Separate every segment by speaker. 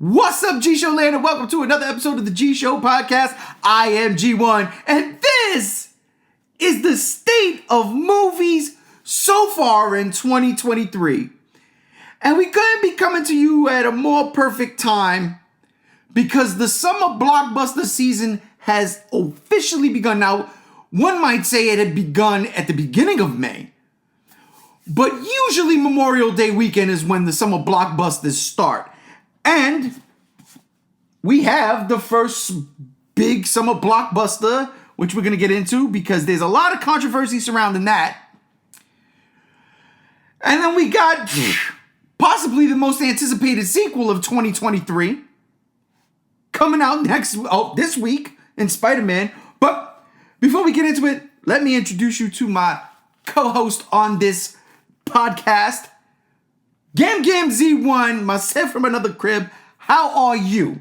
Speaker 1: What's up, G-Show Land, and welcome to another episode of the G-Show Podcast. I am G1, and this is the state of movies so far in 2023. And we couldn't be coming to you at a more perfect time because the summer blockbuster season has officially begun. Now, one might say it had begun at the beginning of May, but usually Memorial Day weekend is when the summer blockbusters start. And we have the first big summer blockbuster, which we're going to get into because there's a lot of controversy surrounding that. And then we got possibly the most anticipated sequel of 2023 coming out this week in Spider-Man. But before we get into it, let me introduce you to my co-host on this podcast, Gam Z1, myself from another crib. How are you?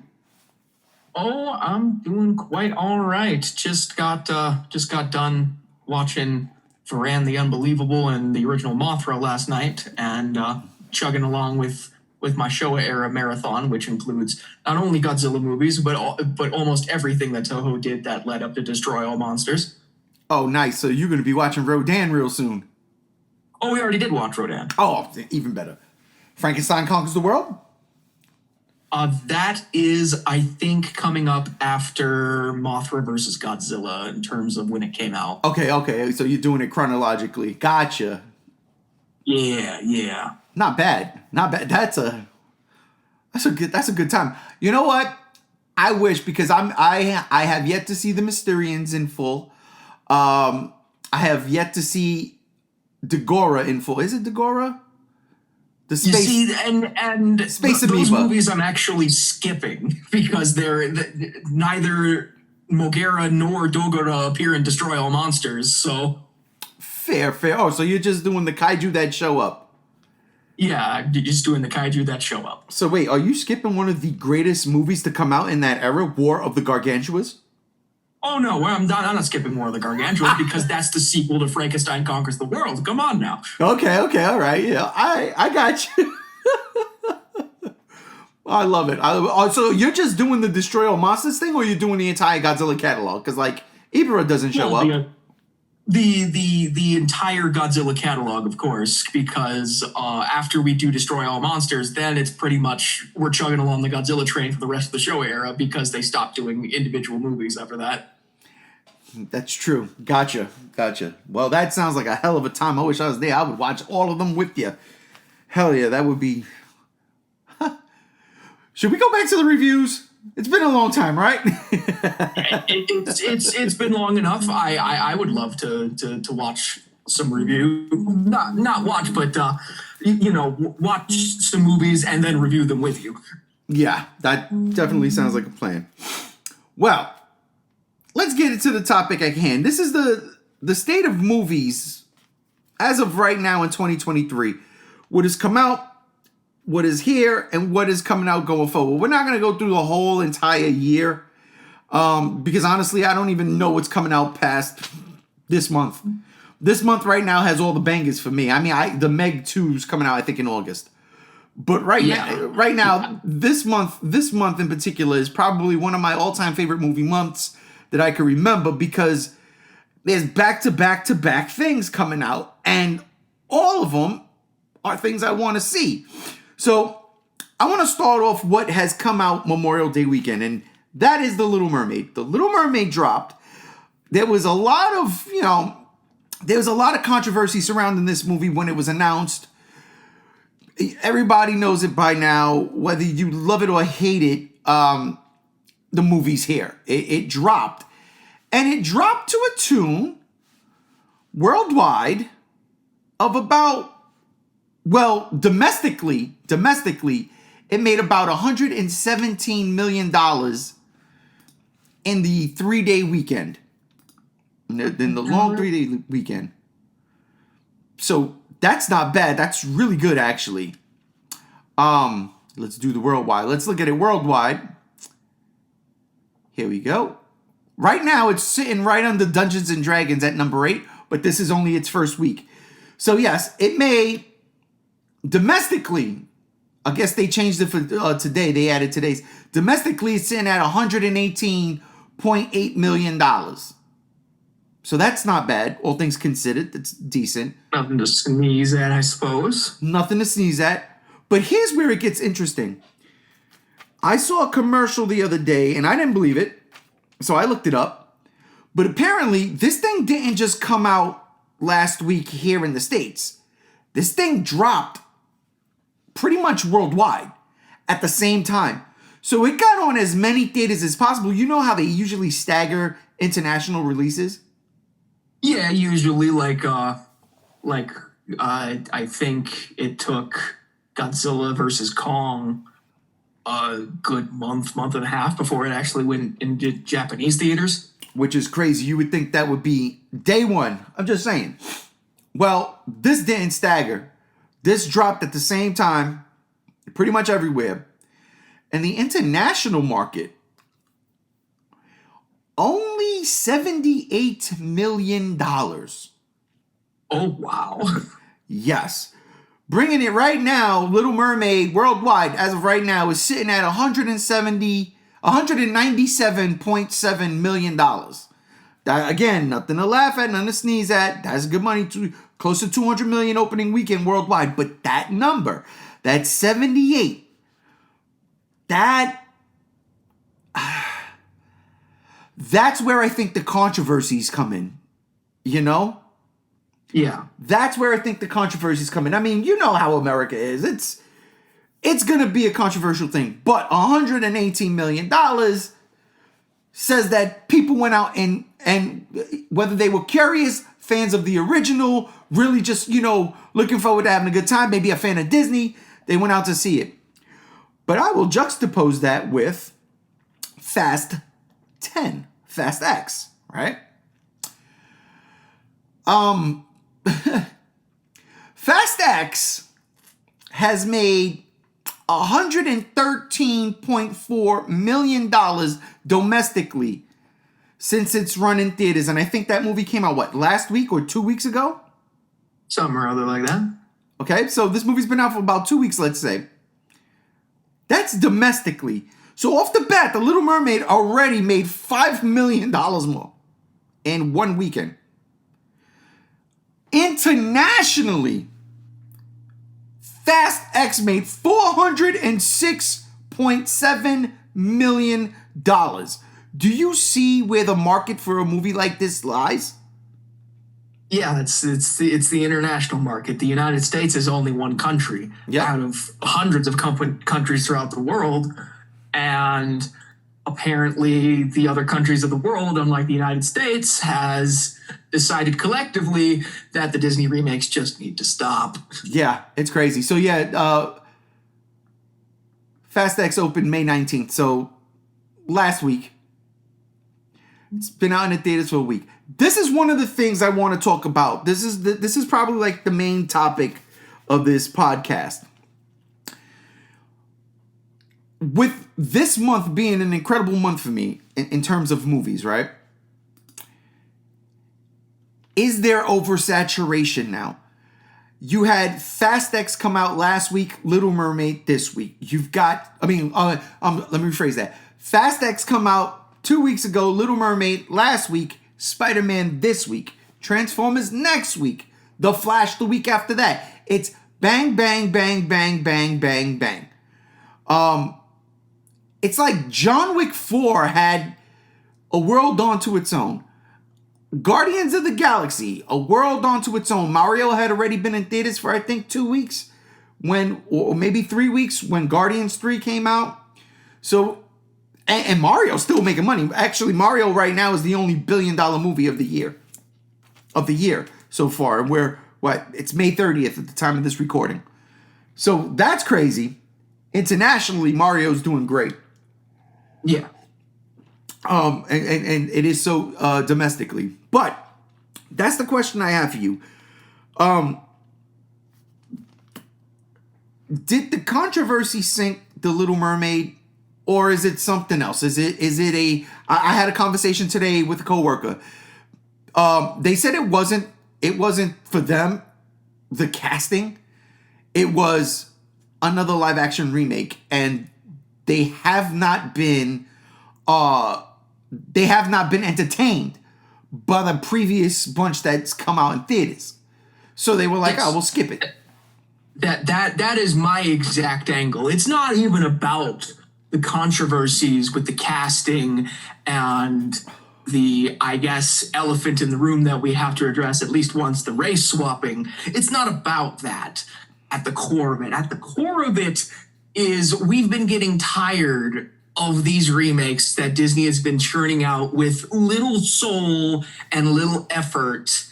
Speaker 2: Oh, I'm doing quite all right. Just got done watching Varan the Unbelievable and the original Mothra last night, and chugging along with my Showa era marathon, which includes not only Godzilla movies but almost everything that Toho did that led up to Destroy All Monsters.
Speaker 1: Oh, nice. So you're going to be watching Rodan real soon.
Speaker 2: Oh, we already did watch Rodan.
Speaker 1: Oh, even better. Frankenstein Conquers the World?
Speaker 2: That is, I think, coming up after Mothra versus Godzilla in terms of when it came out.
Speaker 1: Okay. So you're doing it chronologically. Gotcha.
Speaker 2: Yeah.
Speaker 1: Not bad. That's a good time. You know what? I wish, because I have yet to see the Mysterians in full. I have yet to see Dagora in full. Is it Dagora? The space,
Speaker 2: you see, and
Speaker 1: space
Speaker 2: those
Speaker 1: amoeba.
Speaker 2: Movies I'm actually skipping because neither Mogera nor Dogora appear in Destroy All Monsters. So
Speaker 1: fair. Oh, so you're just doing the kaiju that show up?
Speaker 2: Yeah, you're just doing the kaiju that show up.
Speaker 1: So wait, are you skipping one of the greatest movies to come out in that era, War of the Gargantuas?
Speaker 2: Oh no, I'm not skipping War of the Gargantuas because that's the sequel to Frankenstein Conquers the World. Come on now.
Speaker 1: Okay, all right, yeah, I got you. I love it. So you're just doing the Destroy All Monsters thing, or you're doing the entire Godzilla catalog? Because like Ibra doesn't show up.
Speaker 2: The entire Godzilla catalog, of course, because after we do Destroy All Monsters, then it's pretty much we're chugging along the Godzilla train for the rest of the Showa era because they stopped doing individual movies after that.
Speaker 1: That's true. Gotcha. Well, that sounds like a hell of a time. I wish I was there. I would watch all of them with you. Hell yeah, that would be... Should we go back to the reviews? It's been a long time, right?
Speaker 2: It's been long enough. I would love to watch some review. Not watch, but watch some movies and then review them with you.
Speaker 1: Yeah, that definitely sounds like a plan. Well, let's get into the topic at hand. This is the state of movies as of right now in 2023. What has come out, what is here, and what is coming out going forward. We're not going to go through the whole entire year because honestly, I don't even know what's coming out past this month. This month right now has all the bangers for me. I mean, the Meg 2 is coming out, I think, in August. But right now, this month in particular is probably one of my all-time favorite movie months that I can remember because there's back-to-back things coming out, and all of them are things I want to see. So I want to start off what has come out Memorial Day weekend, and that is The Little Mermaid. The Little Mermaid dropped. There was a lot of controversy surrounding this movie when it was announced. Everybody knows it by now, whether you love it or hate it. The movie's here. It dropped, and it dropped to a tune worldwide of about, well, domestically, it made about $117 million in the 3-day weekend. In the long 3-day weekend. So that's not bad. That's really good, actually. Let's do the worldwide. Let's look at it worldwide. Here we go. Right now, it's sitting right under Dungeons and Dragons at number 8, but this is only its first week. So yes, it made domestically I guess they changed it for today. They added today's. Domestically, it's sitting at $118.8 million. So that's not bad, all things considered. That's decent.
Speaker 2: Nothing to sneeze at, I suppose.
Speaker 1: Nothing to sneeze at. But here's where it gets interesting. I saw a commercial the other day, and I didn't believe it. So I looked it up. But apparently, this thing didn't just come out last week here in the States. This thing dropped pretty much worldwide at the same time. So it got on as many theaters as possible. You know how they usually stagger international releases?
Speaker 2: Yeah, usually I think it took Godzilla versus Kong a good month and a half before it actually went into Japanese theaters.
Speaker 1: Which is crazy. You would think that would be day one. I'm just saying. Well, this didn't stagger. This dropped at the same time, pretty much everywhere. And the international market, only $78 million.
Speaker 2: Oh, wow.
Speaker 1: Yes. Bringing it right now, Little Mermaid worldwide, as of right now, is sitting at $197.7 million. That, again, nothing to laugh at, nothing to sneeze at. That's good money, close to 200 million opening weekend worldwide. But that number, that 78, that's where I think the controversies come in. You know?
Speaker 2: Yeah.
Speaker 1: That's where I think the controversies come in. I mean, you know how America is. It's going to be a controversial thing. But $118 million says that people went out and whether they were curious, fans of the original, really just, looking forward to having a good time, maybe a fan of Disney, they went out to see it. But I will juxtapose that with Fast X, right? Fast X has made $113.4 million domestically since it's run in theaters. And I think that movie came out, last week or 2 weeks ago?
Speaker 2: Something or other like that.
Speaker 1: Okay, so this movie's been out for about 2 weeks, let's say. That's domestically. So off the bat, The Little Mermaid already made $5 million more in one weekend. Internationally, Fast X made $406.7 million. Do you see where the market for a movie like this lies?
Speaker 2: Yeah, it's the international market. The United States is only one country out of hundreds of countries throughout the world, and apparently the other countries of the world, unlike the United States, has decided collectively that the Disney remakes just need to stop. Yeah,
Speaker 1: it's crazy. So Fast X opened May 19th, so last week. It's been out in the theaters for a week. This is one of the things I want to talk about. This is probably like the main topic of this podcast. With this month being an incredible month for me in terms of movies, right? Is there oversaturation now? You had Fast X come out last week, Little Mermaid this week. You've got, let me rephrase that. Fast X come out 2 weeks ago, Little Mermaid last week, Spider-Man this week, Transformers next week, The Flash the week after that. It's bang, bang, bang, bang, bang, bang, bang. It's like John Wick 4 had a world onto its own. Guardians of the Galaxy, a world onto its own. Mario had already been in theaters for, I think, 2 weeks, or maybe 3 weeks when Guardians 3 came out. So, and Mario's still making money. Actually, Mario right now is the only $1 billion movie of the year so far. It's May 30th at the time of this recording. So that's crazy. Internationally, Mario's doing great.
Speaker 2: Yeah.
Speaker 1: And it is so domestically. But that's the question I have for you. Did the controversy sink The Little Mermaid, or is it something else? Is it I had a conversation today with a coworker. They said it wasn't for them, the casting. It was another live action remake, and they have not been entertained by the previous bunch that's come out in theaters. So they were like, "Oh, we'll skip it."
Speaker 2: That is my exact angle. It's not even about the controversies with the casting and the, I guess, elephant in the room that we have to address at least once, the race swapping. It's not about that at the core of it. At the core of it is we've been getting tired of these remakes that Disney has been churning out with little soul and little effort,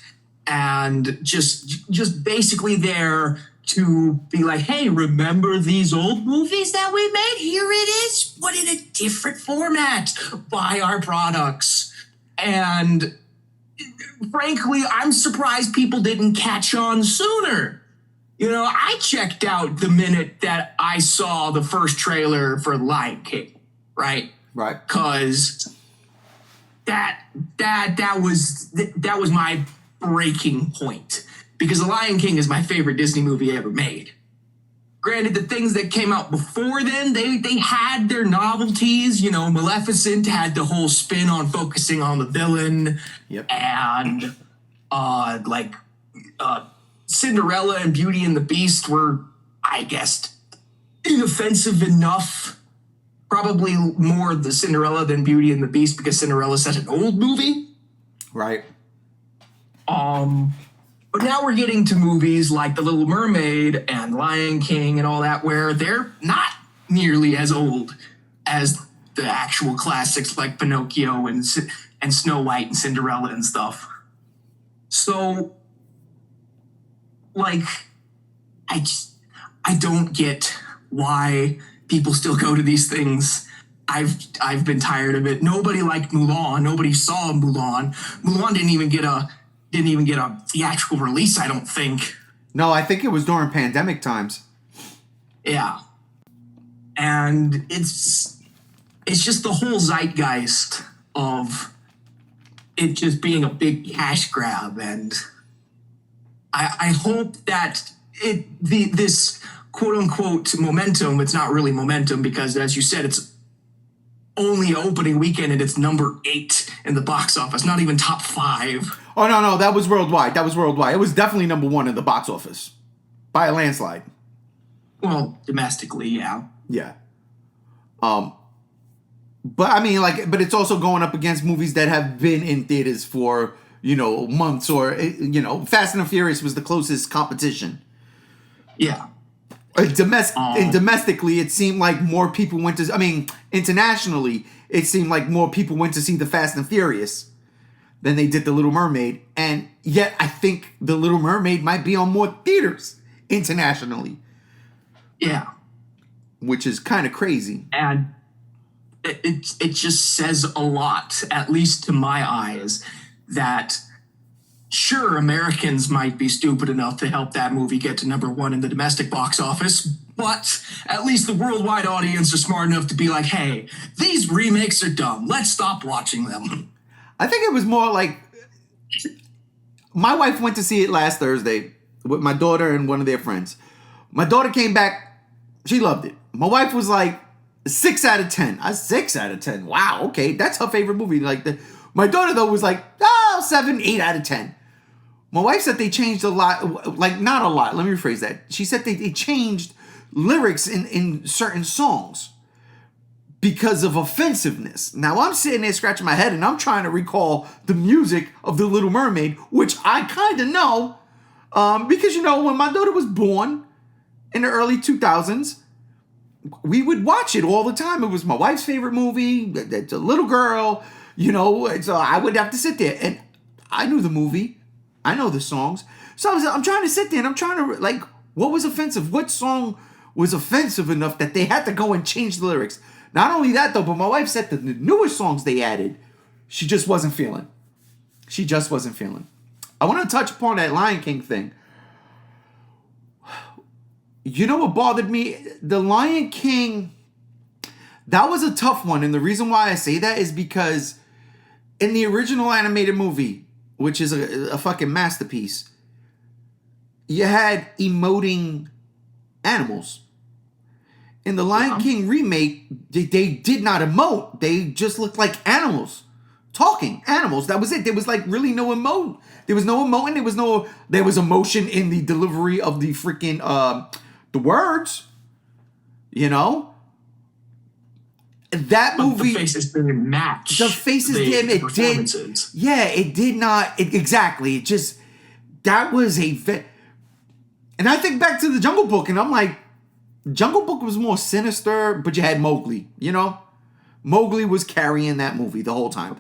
Speaker 2: and just basically there to be like, hey, remember these old movies that we made? Here it is, but in a different format. Buy our products. And frankly, I'm surprised people didn't catch on sooner. You know, I checked out the minute that I saw the first trailer for Lion King, right?
Speaker 1: Right.
Speaker 2: Because that was my breaking point. Because The Lion King is my favorite Disney movie ever made. Granted, the things that came out before then, they had their novelties. You know, Maleficent had the whole spin on focusing on the villain.
Speaker 1: Yep.
Speaker 2: And Cinderella and Beauty and the Beast were, I guess, inoffensive enough. Probably more the Cinderella than Beauty and the Beast, because Cinderella is such an old movie.
Speaker 1: Right.
Speaker 2: But now we're getting to movies like The Little Mermaid and Lion King and all that, where they're not nearly as old as the actual classics like Pinocchio and Snow White and Cinderella and stuff. So, like, I don't get why people still go to these things. I've been tired of it. Nobody liked Mulan. Nobody saw Mulan. Mulan didn't even get a theatrical release, I don't think.
Speaker 1: No, I think it was during pandemic times.
Speaker 2: Yeah. And it's just the whole zeitgeist of it just being a big cash grab. And I hope that this quote unquote momentum, it's not really momentum, because as you said, it's only opening weekend and it's number 8 in the box office, not even top 5.
Speaker 1: Oh, no, that was worldwide. It was definitely number 1 in the box office. By a landslide.
Speaker 2: Well, domestically, yeah.
Speaker 1: Yeah. But I mean, but it's also going up against movies that have been in theaters for, months, or, Fast and the Furious was the closest competition.
Speaker 2: Yeah.
Speaker 1: Domestically, it seemed like more people went to, internationally, it seemed like more people went to see the Fast and Furious than they did The Little Mermaid. And yet I think The Little Mermaid might be on more theaters internationally.
Speaker 2: Yeah.
Speaker 1: Which is kind of crazy.
Speaker 2: And it just says a lot, at least to my eyes, that sure, Americans might be stupid enough to help that movie get to number 1 in the domestic box office, but at least the worldwide audience are smart enough to be like, hey, these remakes are dumb. Let's stop watching them.
Speaker 1: I think it was more like, my wife went to see it last Thursday with my daughter and one of their friends. My daughter came back. She loved it. My wife was like 6 out of 10. 6 out of 10. Wow. Okay. That's her favorite movie. My daughter though was like, 7, 8 out of 10. My wife said they changed a lot, not a lot. Let me rephrase that. She said they changed lyrics in certain songs because of offensiveness. Now I'm sitting there scratching my head and I'm trying to recall the music of The Little Mermaid, which I kind of know, because when my daughter was born in the early 2000s, we would watch it all the time. It was my wife's favorite movie. It's a little girl, so I would have to sit there, and I knew the movie. I know the songs. So I'm trying to sit there and I'm trying to, what was offensive? What song was offensive enough that they had to go and change the lyrics? Not only that, though, but my wife said that the newest songs they added, she just wasn't feeling. I want to touch upon that Lion King thing. You know what bothered me? The Lion King, that was a tough one. And the reason why I say that is because in the original animated movie, which is a fucking masterpiece, you had emoting animals. In the Lion King remake, they did not emote. They just looked like animals. Talking animals. That was it. There was like really no emote. There was no emoting. There was emotion in the delivery of the freaking the words. You know? That movie.
Speaker 2: The faces didn't match.
Speaker 1: The faces didn't. It did. Yeah, it did not. Exactly. It just. That was and I think back to the Jungle Book, and I'm like, Jungle Book was more sinister, but you had Mowgli. You know, Mowgli was carrying that movie the whole time.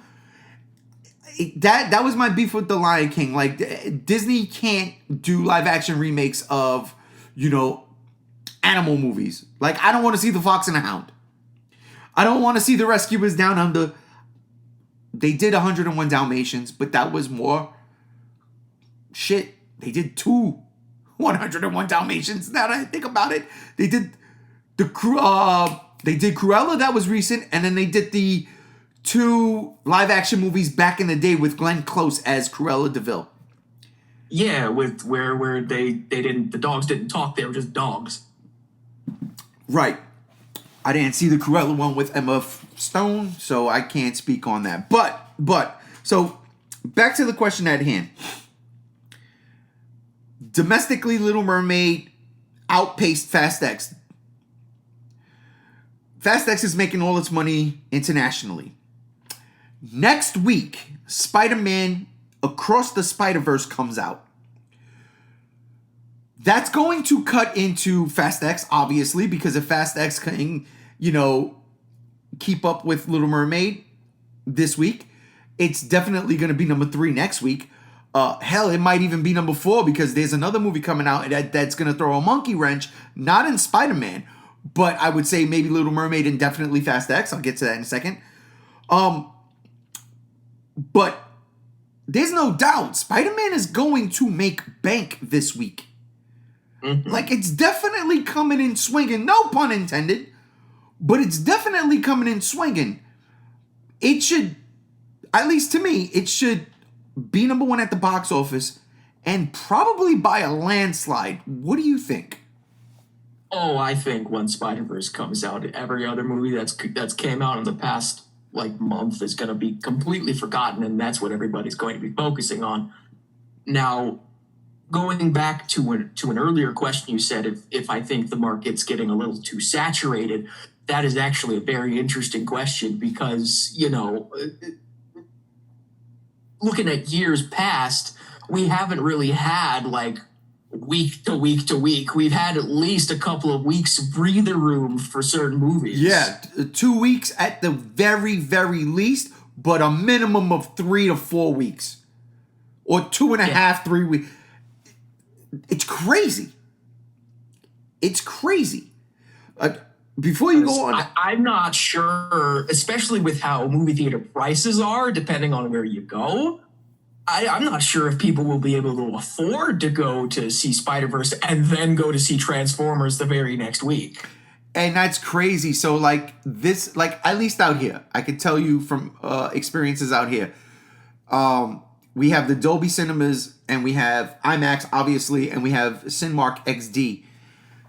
Speaker 1: That was my beef with the Lion King. Like, Disney can't do live action remakes of, you know, animal movies. Like, I don't want to see The Fox and the Hound. I don't want to see The Rescuers Down Under. They did 101 Dalmatians, but that was more shit. They did 101 Dalmatians. Now that I think about it, they did Cruella. That was recent, and then they did the 2 live action movies back in the day with Glenn Close as Cruella DeVille.
Speaker 2: Yeah, with where the dogs didn't talk, they were just dogs.
Speaker 1: Right. I didn't see the Cruella one with Emma Stone, so I can't speak on that. But so back to the question at hand. Domestically, Little Mermaid outpaced Fast X. Fast X is making all its money internationally. Next week, Spider-Man Across the Spider-Verse comes out. That's going to cut into Fast X, obviously, because if Fast X can, you know, keep up with Little Mermaid this week, it's definitely going to be number 3 next week. Hell, it might even be number 4 because there's another movie coming out that's going to throw a monkey wrench, not in Spider-Man, but I would say maybe Little Mermaid and definitely Fast X. I'll get to that in a second. But there's no doubt Spider-Man is going to make bank this week. Mm-hmm. Like, it's definitely coming in swinging. No pun intended. But it's definitely coming in swinging. It should, at least to me, it should be number 1 at the box office and probably by a landslide. What do you think?
Speaker 2: Oh, I think when Spider-Verse comes out, every other movie that's came out in the past month is going to be completely forgotten, and that's what everybody's going to be focusing on. Now, going back to an earlier question, you said if I think the market's getting a little too saturated, that is actually a very interesting question because, you know, looking at years past, we haven't really had like week to week to week. We've had at least a couple of weeks breather room for certain movies.
Speaker 1: Yeah, 2 weeks at the very, very least, but a minimum of 3 to 4 weeks. Or 2.5, 3 weeks. It's crazy. It's crazy. Before you go on...
Speaker 2: I'm not sure, especially with how movie theater prices are, depending on where you go. I'm not sure if people will be able to afford to go to see Spider-Verse and then go to see Transformers the very next week.
Speaker 1: And that's crazy. So, like, this, like, at least out here, I could tell you from experiences out here, we have the Dolby Cinemas, and we have IMAX, obviously, and we have Cinemark XD.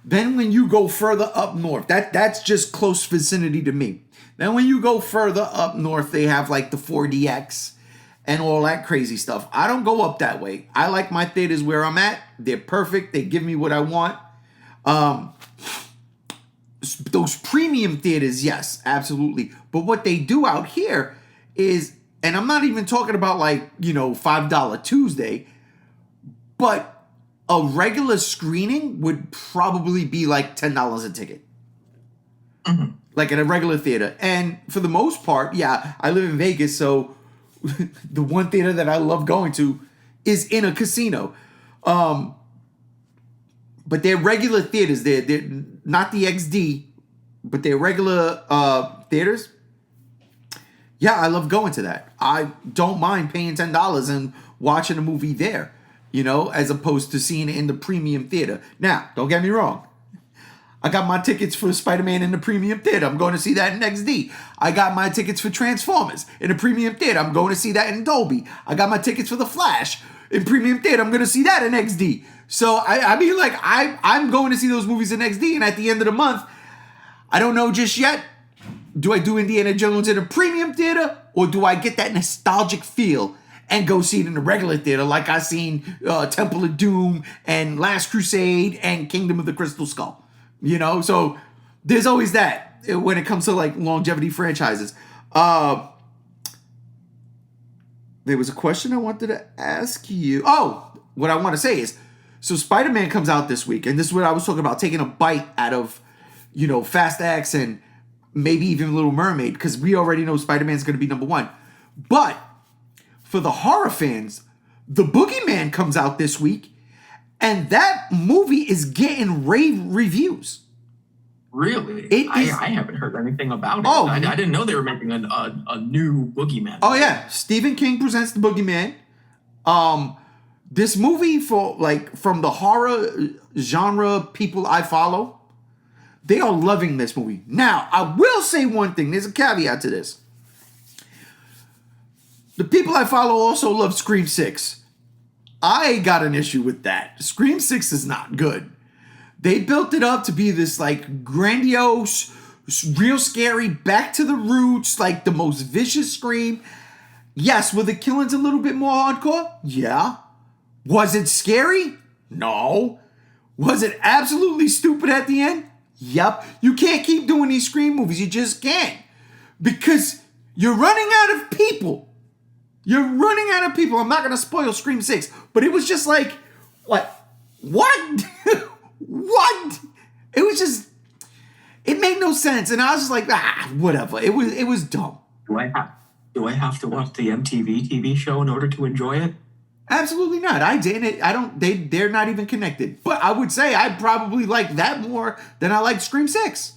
Speaker 1: Then when you go further up north, that's just close vicinity to me. Then when you go further up north, they have, like, the 4DX and all that crazy stuff. I don't go up that way. I like my theaters where I'm at. They're perfect. They give me what I want. Those premium theaters, yes, absolutely. But what they do out here is, and I'm not even talking about like, you know, $5 Tuesday, but a regular screening would probably be like $10 a ticket. Mm-hmm. Like at a regular theater. And for the most part, yeah, I live in Vegas, so the one theater that I love going to is in a casino. But they're regular theaters. They're not the XD, but they're regular theaters. Yeah, I love going to that. I don't mind paying $10 and watching a movie there, you know, as opposed to seeing it in the premium theater. Now, don't get me wrong. I got my tickets for Spider-Man in the premium theater. I'm going to see that in XD. I got my tickets for Transformers in the premium theater. I'm going to see that in Dolby. I got my tickets for The Flash in premium theater. I'm going to see that in XD. So, I mean, like, I'm going to see those movies in XD, and at the end of the month, I don't know just yet. Do I do Indiana Jones in a premium theater, or do I get that nostalgic feel and go see it in a regular theater like I seen Temple of Doom and Last Crusade and Kingdom of the Crystal Skull? You know, so there's always that when it comes to like longevity franchises. There was a question I wanted to ask you. Oh, what I want to say is, so Spider-Man comes out this week, and this is what I was talking about, taking a bite out of, you know, Fast X and maybe even Little Mermaid, because we already know Spider-Man's going to be number one. But for the horror fans, The Boogeyman comes out this week, and that movie is getting rave reviews.
Speaker 2: Really? I haven't heard anything about it.
Speaker 1: Oh,
Speaker 2: I didn't know they were making a new Boogeyman.
Speaker 1: Oh yeah, Stephen King presents The Boogeyman. This movie, for like from the horror genre people I follow, they are loving this movie. Now, I will say one thing. There's a caveat to this. The people I follow also love Scream 6. I got an issue with that. Scream 6 is not good. They built it up to be this like grandiose, real scary, back to the roots, like the most vicious Scream. Yes, were the killings a little bit more hardcore? Yeah. Was it scary? No. Was it absolutely stupid at the end? Yep. You can't keep doing these Scream movies. You just can't. Because you're running out of people. You're running out of people. I'm not going to spoil Scream 6, but it was just like, what? What? It was just, it made no sense. And I was just like, whatever. It was dumb.
Speaker 2: Do I have to watch the MTV TV show in order to enjoy it?
Speaker 1: Absolutely not. I didn't. They're not even connected. But I would say I probably like that more than I liked Scream 6.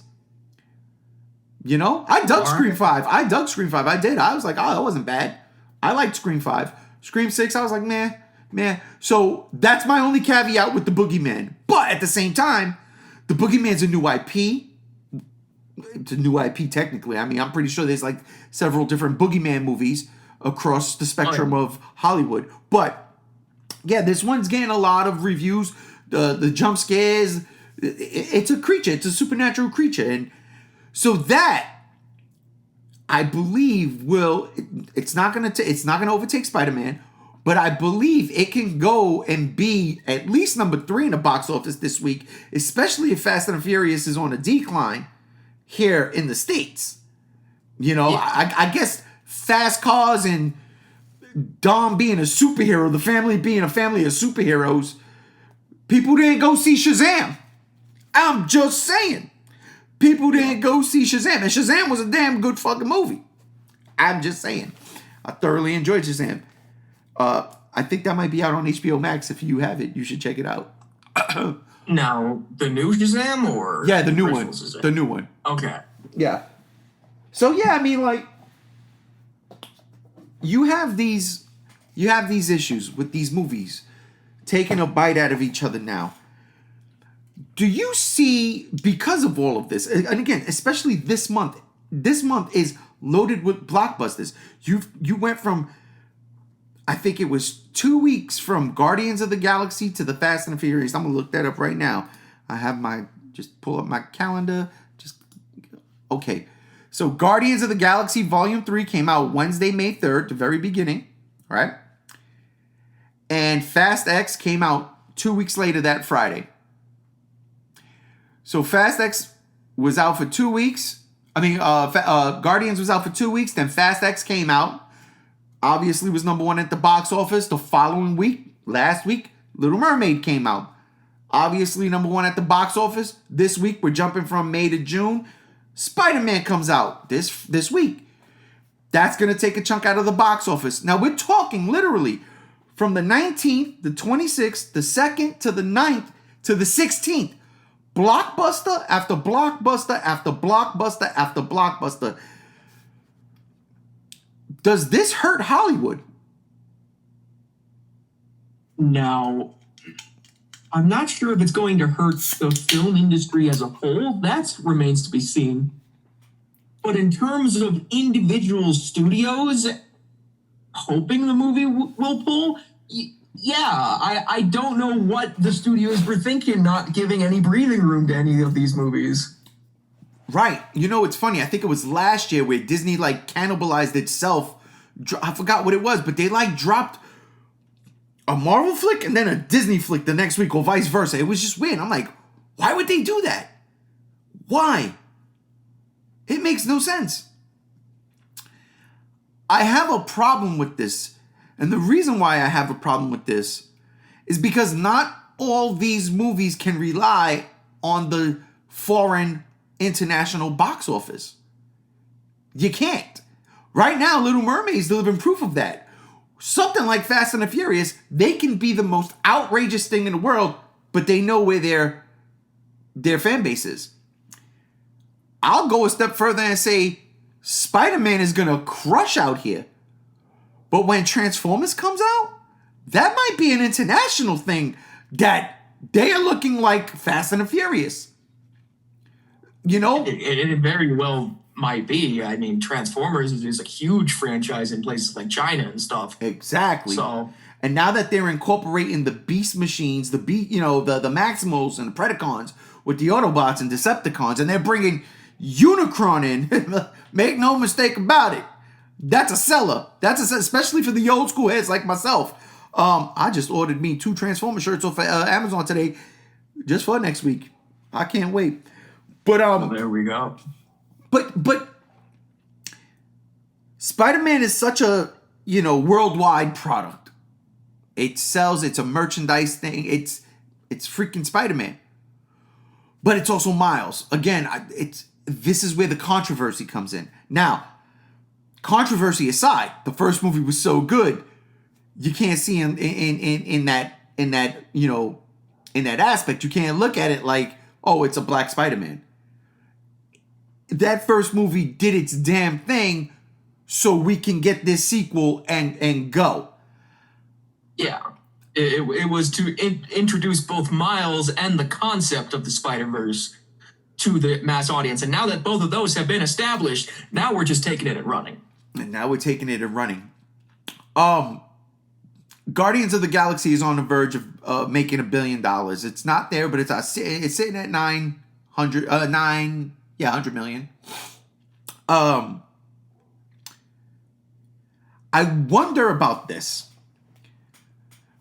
Speaker 1: You know? I dug Scream 5. I did. I was like, oh, that wasn't bad. I liked Scream 5. Scream 6, I was like, meh. So that's my only caveat with The Boogeyman. But at the same time, The Boogeyman's a new IP. It's a new IP technically. I mean, I'm pretty sure there's like several different Boogeyman movies across the spectrum of Hollywood. But yeah, this one's getting a lot of reviews. The jump scares. It's a creature. It's a supernatural creature. And so that, I believe, it's not gonna overtake Spider-Man, but I believe it can go and be at least number 3 in the box office this week, especially if Fast and Furious is on a decline here in the States. You know, yeah. I guess fast cars and Dom being a superhero, the family being a family of superheroes, people didn't go see Shazam. I'm just saying. People didn't go see Shazam. And Shazam was a damn good fucking movie. I'm just saying. I thoroughly enjoyed Shazam. I think that might be out on HBO Max. If you have it, you should check it out.
Speaker 2: Now, the new Shazam or?
Speaker 1: Yeah, the new one. Shazam? The new one.
Speaker 2: Okay.
Speaker 1: Yeah. So, yeah, I mean, like, you have these issues with these movies taking a bite out of each other now. Do you see, because of all of this, and again, especially this month is loaded with blockbusters. You went from, I think it was 2 weeks from Guardians of the Galaxy to the Fast and Furious. I'm going to look that up right now. I have just pull up my calendar. Okay. So Guardians of the Galaxy Volume 3 came out Wednesday, May 3rd, the very beginning, right? And Fast X came out 2 weeks later that Friday. So Fast X was out for 2 weeks. Guardians was out for 2 weeks. Then Fast X came out. Obviously was number 1 at the box office. The following week, last week, Little Mermaid came out. Obviously number 1 at the box office. This week, we're jumping from May to June. Spider-Man comes out this week. That's going to take a chunk out of the box office. Now, we're talking literally from the 19th, the 26th, the 2nd, to the 9th, to the 16th. Blockbuster after blockbuster after blockbuster after blockbuster. Does this hurt Hollywood?
Speaker 2: Now, I'm not sure if it's going to hurt the film industry as a whole. That remains to be seen. But in terms of individual studios hoping the movie will pull, I don't know what the studios were thinking, not giving any breathing room to any of these movies.
Speaker 1: Right. You know, it's funny. I think it was last year where Disney like cannibalized itself. I forgot what it was, but they like dropped a Marvel flick and then a Disney flick the next week or vice versa. It was just weird. I'm like, why would they do that? Why? It makes no sense. I have a problem with this. And the reason why I have a problem with this is because not all these movies can rely on the foreign international box office. You can't. Right now, Little Mermaid's delivering proof of that. Something like Fast and the Furious, they can be the most outrageous thing in the world, but they know where their fan base is. I'll go a step further and say Spider-Man is going to crush out here. But when Transformers comes out, that might be an international thing that they are looking like Fast and the Furious. You know?
Speaker 2: It very well might be. I mean, Transformers is a huge franchise in places like China and stuff.
Speaker 1: Exactly.
Speaker 2: So,
Speaker 1: and now that they're incorporating the Beast machines, the Maximals and the Predacons with the Autobots and Decepticons, and they're bringing Unicron in, make no mistake about it, that's a seller. Especially for the old school heads like myself. I just ordered me 2 Transformer shirts off Amazon today, just for next week. I can't wait. But
Speaker 2: well, there we go.
Speaker 1: But Spider-Man is such a, worldwide product. It sells, it's a merchandise thing. It's freaking Spider-Man. But it's also Miles. Again, this is where the controversy comes in. Now, controversy aside, the first movie was so good, you can't see him in that aspect. You can't look at it like, oh, it's a black Spider-Man. That first movie did its damn thing so we can get this sequel and go.
Speaker 2: Yeah. It was to introduce both Miles and the concept of the Spider-Verse to the mass audience. And now that both of those have been established, now we're just taking it and running.
Speaker 1: And now we're taking it and running. Guardians of the Galaxy is on the verge of making $1 billion. It's not there, but it's sitting at 100 million. I wonder about this.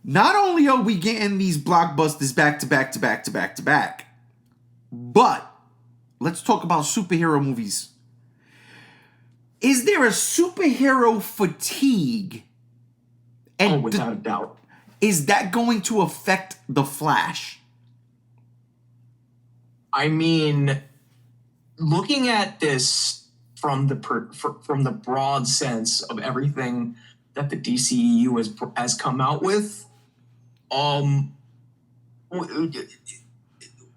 Speaker 1: Not only are we getting these blockbusters back to back to back to back to back, but let's talk about superhero movies. Is there a superhero fatigue? And
Speaker 2: without a doubt.
Speaker 1: Is that going to affect The Flash?
Speaker 2: I mean, looking at this from the broad sense of everything that the DCEU has come out with,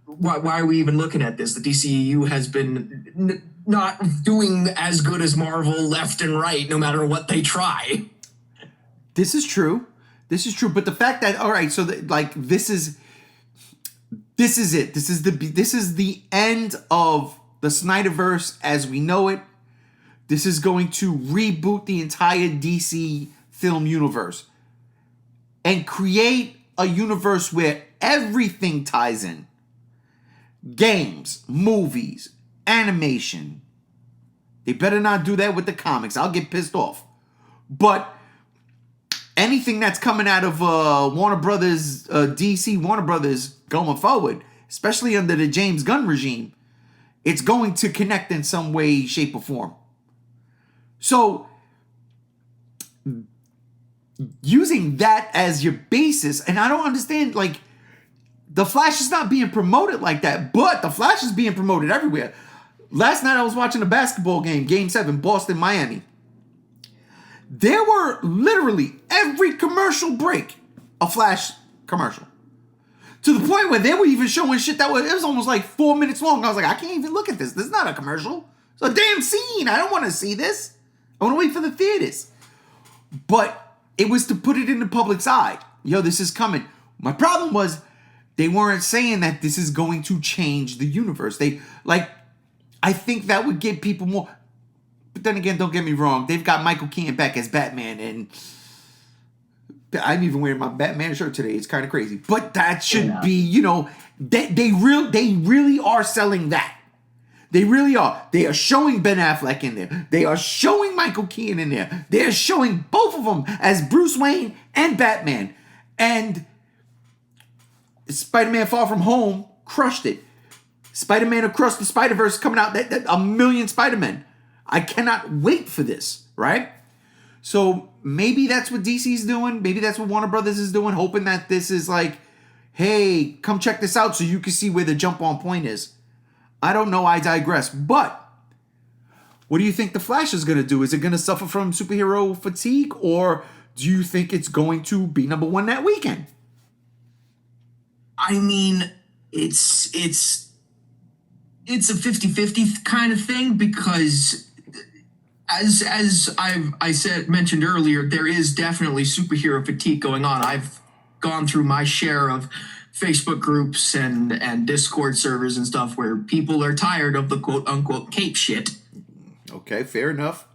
Speaker 2: why are we even looking at this? The DCEU has been not doing as good as Marvel left and right, no matter what they try.
Speaker 1: This is true. But the fact that, all right, so this is it. This is the end of the Snyderverse as we know it. This is going to reboot the entire DC film universe and create a universe where everything ties in. Games, movies, animation. They better not do that with the comics. I'll get pissed off. But anything that's coming out of Warner Brothers, DC Warner Brothers going forward, especially under the James Gunn regime, it's going to connect in some way, shape, or form. So, using that as your basis, and I don't understand, The Flash is not being promoted like that, but The Flash is being promoted everywhere. Last night I was watching a basketball game, Game 7, Boston, Miami. There were literally every commercial break a Flash commercial. To the point where they were even showing shit it was almost like 4 minutes long. I was like, I can't even look at this. This is not a commercial. It's a damn scene. I don't want to see this. I want to wait for the theaters. But it was to put it in the public's eye. Yo, this is coming. My problem was they weren't saying that this is going to change the universe. I think that would give people more. But then again, don't get me wrong. They've got Michael Keaton back as Batman, and I'm even wearing my Batman shirt today. It's kind of crazy. But that should be, they really are selling that. They really are. They are showing Ben Affleck in there. They are showing Michael Keaton in there. They are showing both of them as Bruce Wayne and Batman. And Spider-Man Far From Home crushed it. Spider-Man Across the Spider-Verse coming out. That a million Spider-Men. I cannot wait for this, right? So maybe that's what DC's doing. Maybe that's what Warner Brothers is doing, hoping that this is like, hey, come check this out so you can see where the jump on point is. I don't know. I digress. But what do you think The Flash is going to do? Is it going to suffer from superhero fatigue, or do you think it's going to be number one that weekend?
Speaker 2: I mean, it's a 50-50 kind of thing, because as I mentioned earlier, there is definitely superhero fatigue going on. I've gone through my share of Facebook groups and Discord servers and stuff where people are tired of the quote unquote cape shit.
Speaker 1: Okay, fair enough.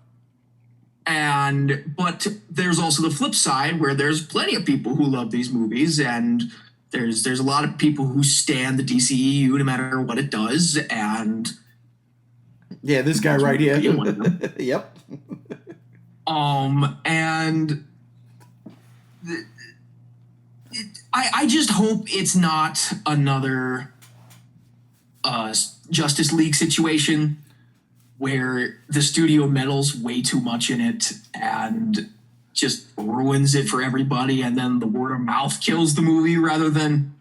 Speaker 2: But there's also the flip side where there's plenty of people who love these movies, and there's a lot of people who stan the DCEU no matter what it does, and
Speaker 1: yeah, this guy right here. Yep.
Speaker 2: I just hope it's not another Justice League situation where the studio meddles way too much in it and just ruins it for everybody, and then the word of mouth kills the movie rather than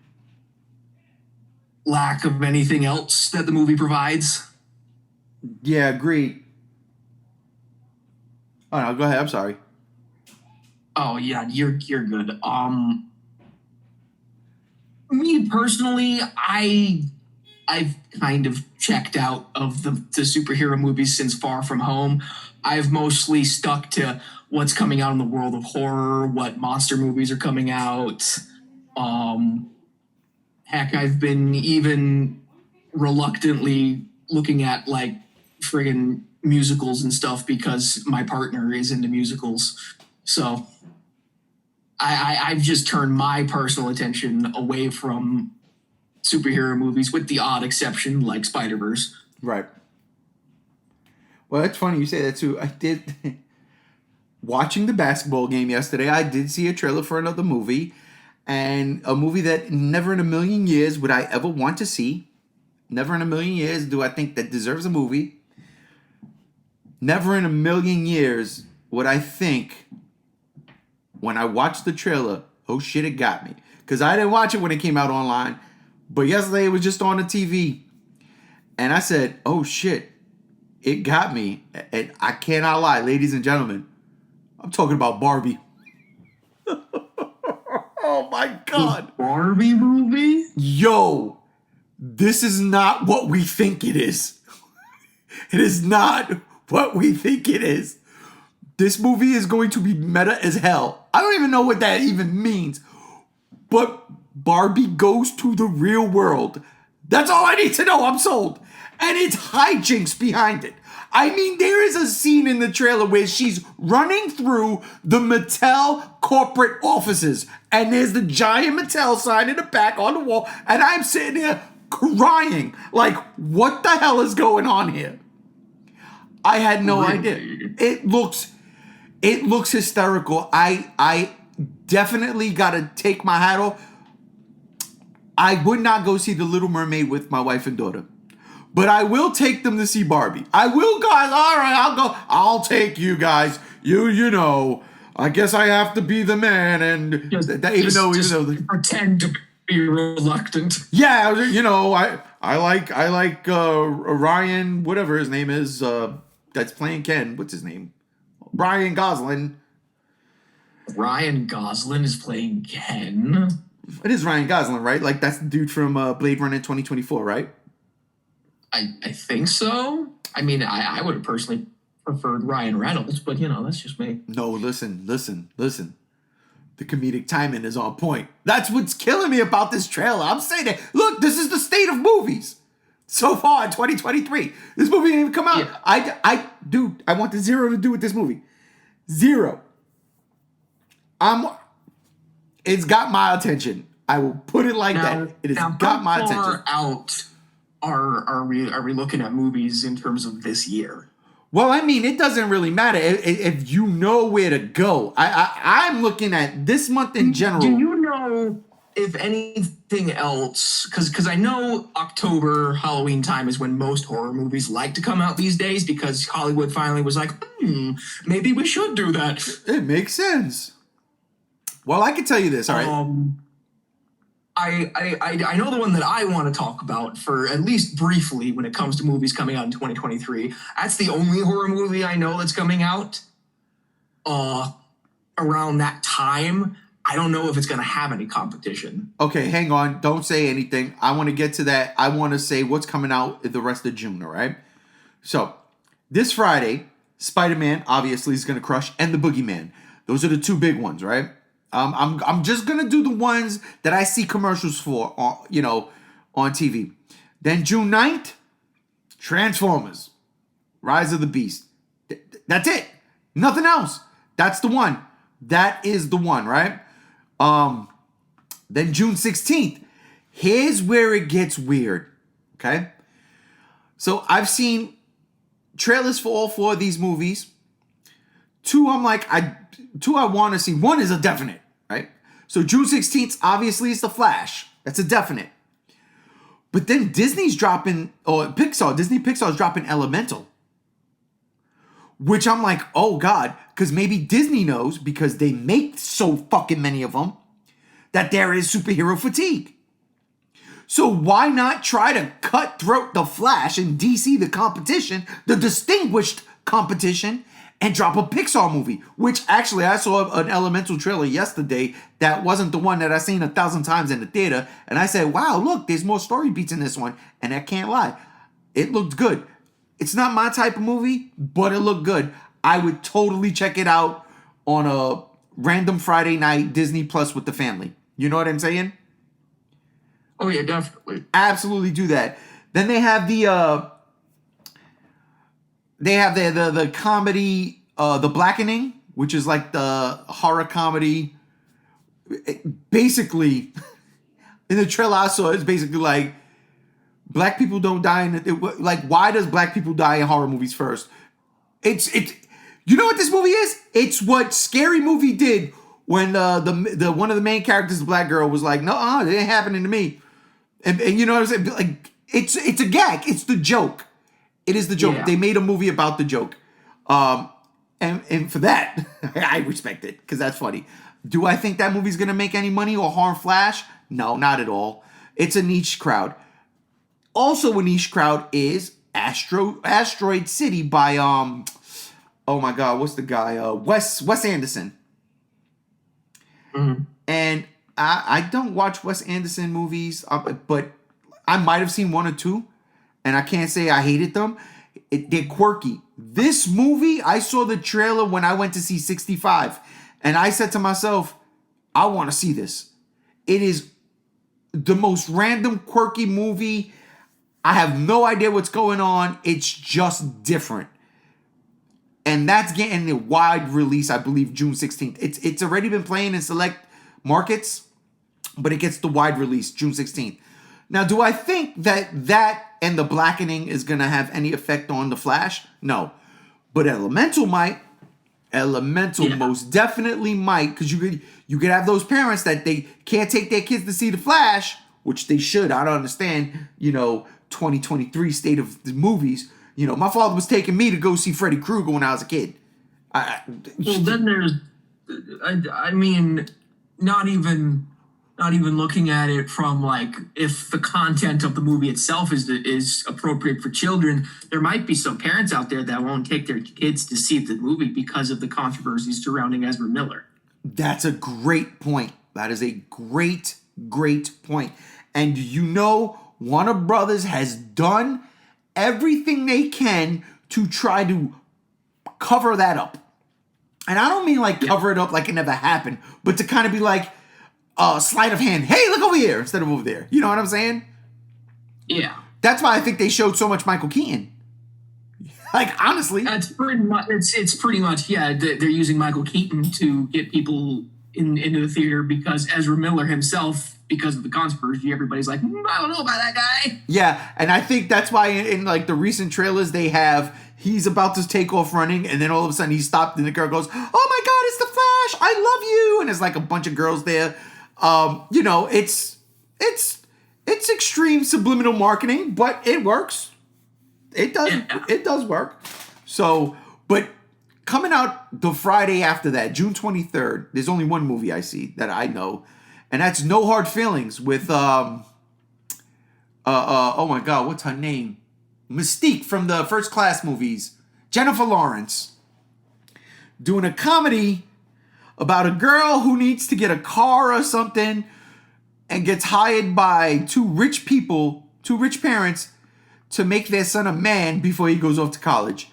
Speaker 2: lack of anything else that the movie provides.
Speaker 1: Yeah, agreed. Oh no, go ahead. I'm sorry.
Speaker 2: Oh yeah, you're good. Me personally, I've kind of checked out of the superhero movies since Far From Home. I've mostly stuck to what's coming out in the world of horror, what monster movies are coming out. Heck, I've been even reluctantly looking at like friggin' musicals and stuff because my partner is into musicals. So I've just turned my personal attention away from superhero movies, with the odd exception like Spider-Verse.
Speaker 1: Right. Well, it's funny you say that too. I did, watching the basketball game yesterday, I did see a trailer for another movie, and a movie that never in a million years would I ever want to see. Never in a million years do I think that deserves a movie. Never in a million years would I think, when I watched the trailer, oh shit, it got me. Because I didn't watch it when it came out online. But yesterday it was just on the TV. And I said, oh shit, it got me. And I cannot lie, ladies and gentlemen. I'm talking about Barbie. Oh my God.
Speaker 2: The Barbie movie?
Speaker 1: Yo, this is not what we think it is. It is not what we think it is. This movie is going to be meta as hell. I don't even know what that even means. But Barbie goes to the real world. That's all I need to know. I'm sold. And it's hijinks behind it. I mean, there is a scene in the trailer where she's running through the Mattel corporate offices. And there's the giant Mattel sign in the back on the wall. And I'm sitting there crying. Like, what the hell is going on here? I had no idea. It looks hysterical. I definitely got to take my hat off. I would not go see The Little Mermaid with my wife and daughter. But I will take them to see Barbie. I will, guys. All right, I'll go. I'll take you guys. You know, I guess I have to be the man. And even though
Speaker 2: pretend to be reluctant.
Speaker 1: Yeah, you know, I like Ryan, whatever his name is, that's playing Ken. What's his name? Ryan Gosling.
Speaker 2: Ryan Gosling is playing Ken.
Speaker 1: It is Ryan Gosling, right? Like, that's the dude from Blade Runner 2024, right?
Speaker 2: I think so. I mean, I would have personally preferred Ryan Reynolds, but, you know, that's just me.
Speaker 1: No, listen. The comedic timing is on point. That's what's killing me about this trailer. I'm saying that, look, this is the state of movies so far in 2023. This movie didn't even come out. Yeah. Dude, I want the zero to do with this movie. Zero. It's got my attention. I will put it like that. It has got my attention.
Speaker 2: How far out are we looking at movies in terms of this year?
Speaker 1: Well, I mean, it doesn't really matter if you know where to go. I'm looking at this month in general.
Speaker 2: Do you know if anything else? Because I know October, Halloween time is when most horror movies like to come out these days, because Hollywood finally was like, maybe we should do that.
Speaker 1: It makes sense. Well, I can tell you this, all right?
Speaker 2: I know the one that I want to talk about for at least briefly when it comes to movies coming out in 2023. That's the only horror movie I know that's coming out around that time. I don't know if it's going to have any competition.
Speaker 1: Okay, hang on. Don't say anything. I want to get to that. I want to say what's coming out the rest of June, all right? So, this Friday, Spider-Man obviously is going to crush, and The Boogeyman. Those are the two big ones, right? I'm just gonna do the ones that I see commercials for, on TV. Then June 9th, Transformers, Rise of the Beast. That's it. Nothing else. That's the one. That is the one, right? Then June 16th. Here's where it gets weird. Okay. So I've seen trailers for all four of these movies. Two, I want to see. One is a definite, right? So June 16th, obviously, is The Flash. That's a definite. But then Disney Pixar's dropping Elemental. Which I'm like, oh God, because maybe Disney knows, because they make so fucking many of them, that there is superhero fatigue. So why not try to cutthroat The Flash and DC the competition, the distinguished competition, and drop a Pixar movie? Which actually I saw an Elemental trailer yesterday that wasn't the one that I seen 1,000 times in the theater, and I said, wow, look, there's more story beats in this one, and I can't lie, it looked good. It's not my type of movie, but it looked good. I would totally check it out on a random Friday night, Disney Plus with the family. You know what I'm saying?
Speaker 2: Oh yeah, definitely.
Speaker 1: Absolutely do that. Then they have the comedy, The Blackening, which is like the horror comedy. Basically, in the trailer I saw, it's basically like, black people don't die why does black people die in horror movies first? It's you know what this movie is? It's what Scary Movie did when the one of the main characters, the black girl, was like, no, it ain't happening to me. And you know what I'm saying? Like, it's a gag. It's the joke. It is the joke. Yeah. They made a movie about the joke. And for that, I respect it, because that's funny. Do I think that movie's gonna make any money or harm Flash? No, not at all. It's a niche crowd. Also a niche crowd is Asteroid City by oh my God, what's the guy? Wes Anderson.
Speaker 2: Mm-hmm.
Speaker 1: And I don't watch Wes Anderson movies, but I might have seen one or two, and I can't say I hated them. They're quirky. This movie, I saw the trailer when I went to see 65, and I said to myself, I want to see this. It is the most random, quirky movie. I have no idea what's going on. It's just different. And that's getting a wide release, I believe, June 16th. It's already been playing in select markets, but it gets the wide release, June 16th. Now, do I think that and The Blackening is going to have any effect on The Flash? No. But Elemental might. Elemental most definitely might, because you could have those parents that they can't take their kids to see The Flash, which they should. I don't understand, 2023 state of the movies. My father was taking me to go see Freddy Krueger when I was a kid.
Speaker 2: Well, then there's, I mean, not even looking at it from like, if the content of the movie itself is appropriate for children, there might be some parents out there that won't take their kids to see the movie because of the controversies surrounding Ezra Miller.
Speaker 1: That's a great point. That is a great point. And Warner Brothers has done everything they can to try to cover that up. And I don't mean cover it up like it never happened, but to kind of be like sleight of hand. Hey, look over here instead of over there. You know what I'm saying?
Speaker 2: Yeah.
Speaker 1: That's why I think they showed so much Michael Keaton. Honestly.
Speaker 2: That's pretty much, it's pretty much, they're using Michael Keaton to get people into the theater because Ezra Miller himself, because of the conspiracy, everybody's like, I don't know about that guy.
Speaker 1: Yeah, and I think that's why in like the recent trailers they have he's about to take off running, and then all of a sudden he stopped, and the girl goes, "Oh my God, it's the Flash! I love you!" And there's like a bunch of girls there. It's extreme subliminal marketing, but it works. It does work. So, but coming out the Friday after that, June 23rd, there's only one movie I see that I know, and that's No Hard Feelings with oh my God, what's her name? Mystique from the First Class movies, Jennifer Lawrence, doing a comedy about a girl who needs to get a car or something and gets hired by two rich parents to make their son a man before he goes off to college.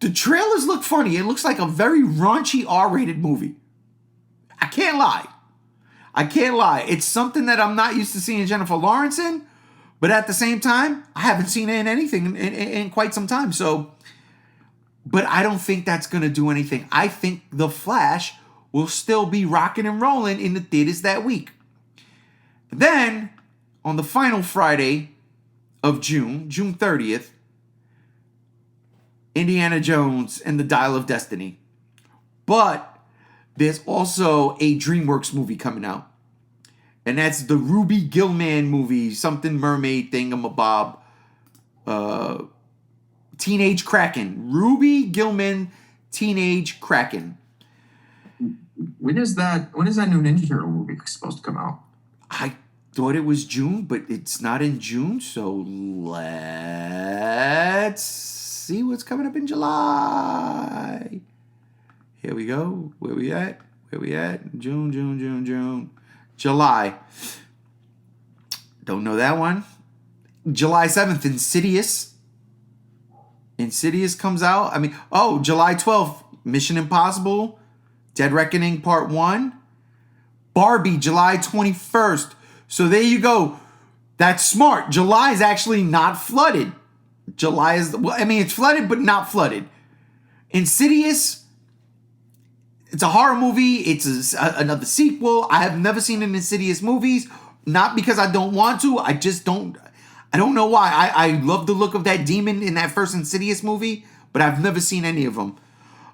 Speaker 1: The trailers look funny. It looks like a very raunchy R-rated movie. I can't lie. It's something that I'm not used to seeing Jennifer Lawrence in, but at the same time, I haven't seen her in anything in quite some time. So, but I don't think that's going to do anything. I think The Flash will still be rocking and rolling in the theaters that week. Then, on the final Friday of June 30th, Indiana Jones and the Dial of Destiny. But there's also a DreamWorks movie coming out. And that's the Ruby Gillman movie, something mermaid thingamabob. Teenage Kraken. Ruby Gillman, Teenage Kraken.
Speaker 2: When is that new Ninja Turtle movie supposed to come out?
Speaker 1: I thought it was June, but it's not in June, so let's see what's coming up in July. Here we go. Where we at? June. July. Don't know that one. July 7th, Insidious. Insidious comes out. July 12th, Mission Impossible, Dead Reckoning Part 1. Barbie, July 21st. So there you go. That's smart. July is actually not flooded. It's flooded, but not flooded. Insidious, it's a horror movie. It's another sequel. I have never seen an Insidious movies. Not because I don't want to. I don't know why. I love the look of that demon in that first Insidious movie, but I've never seen any of them.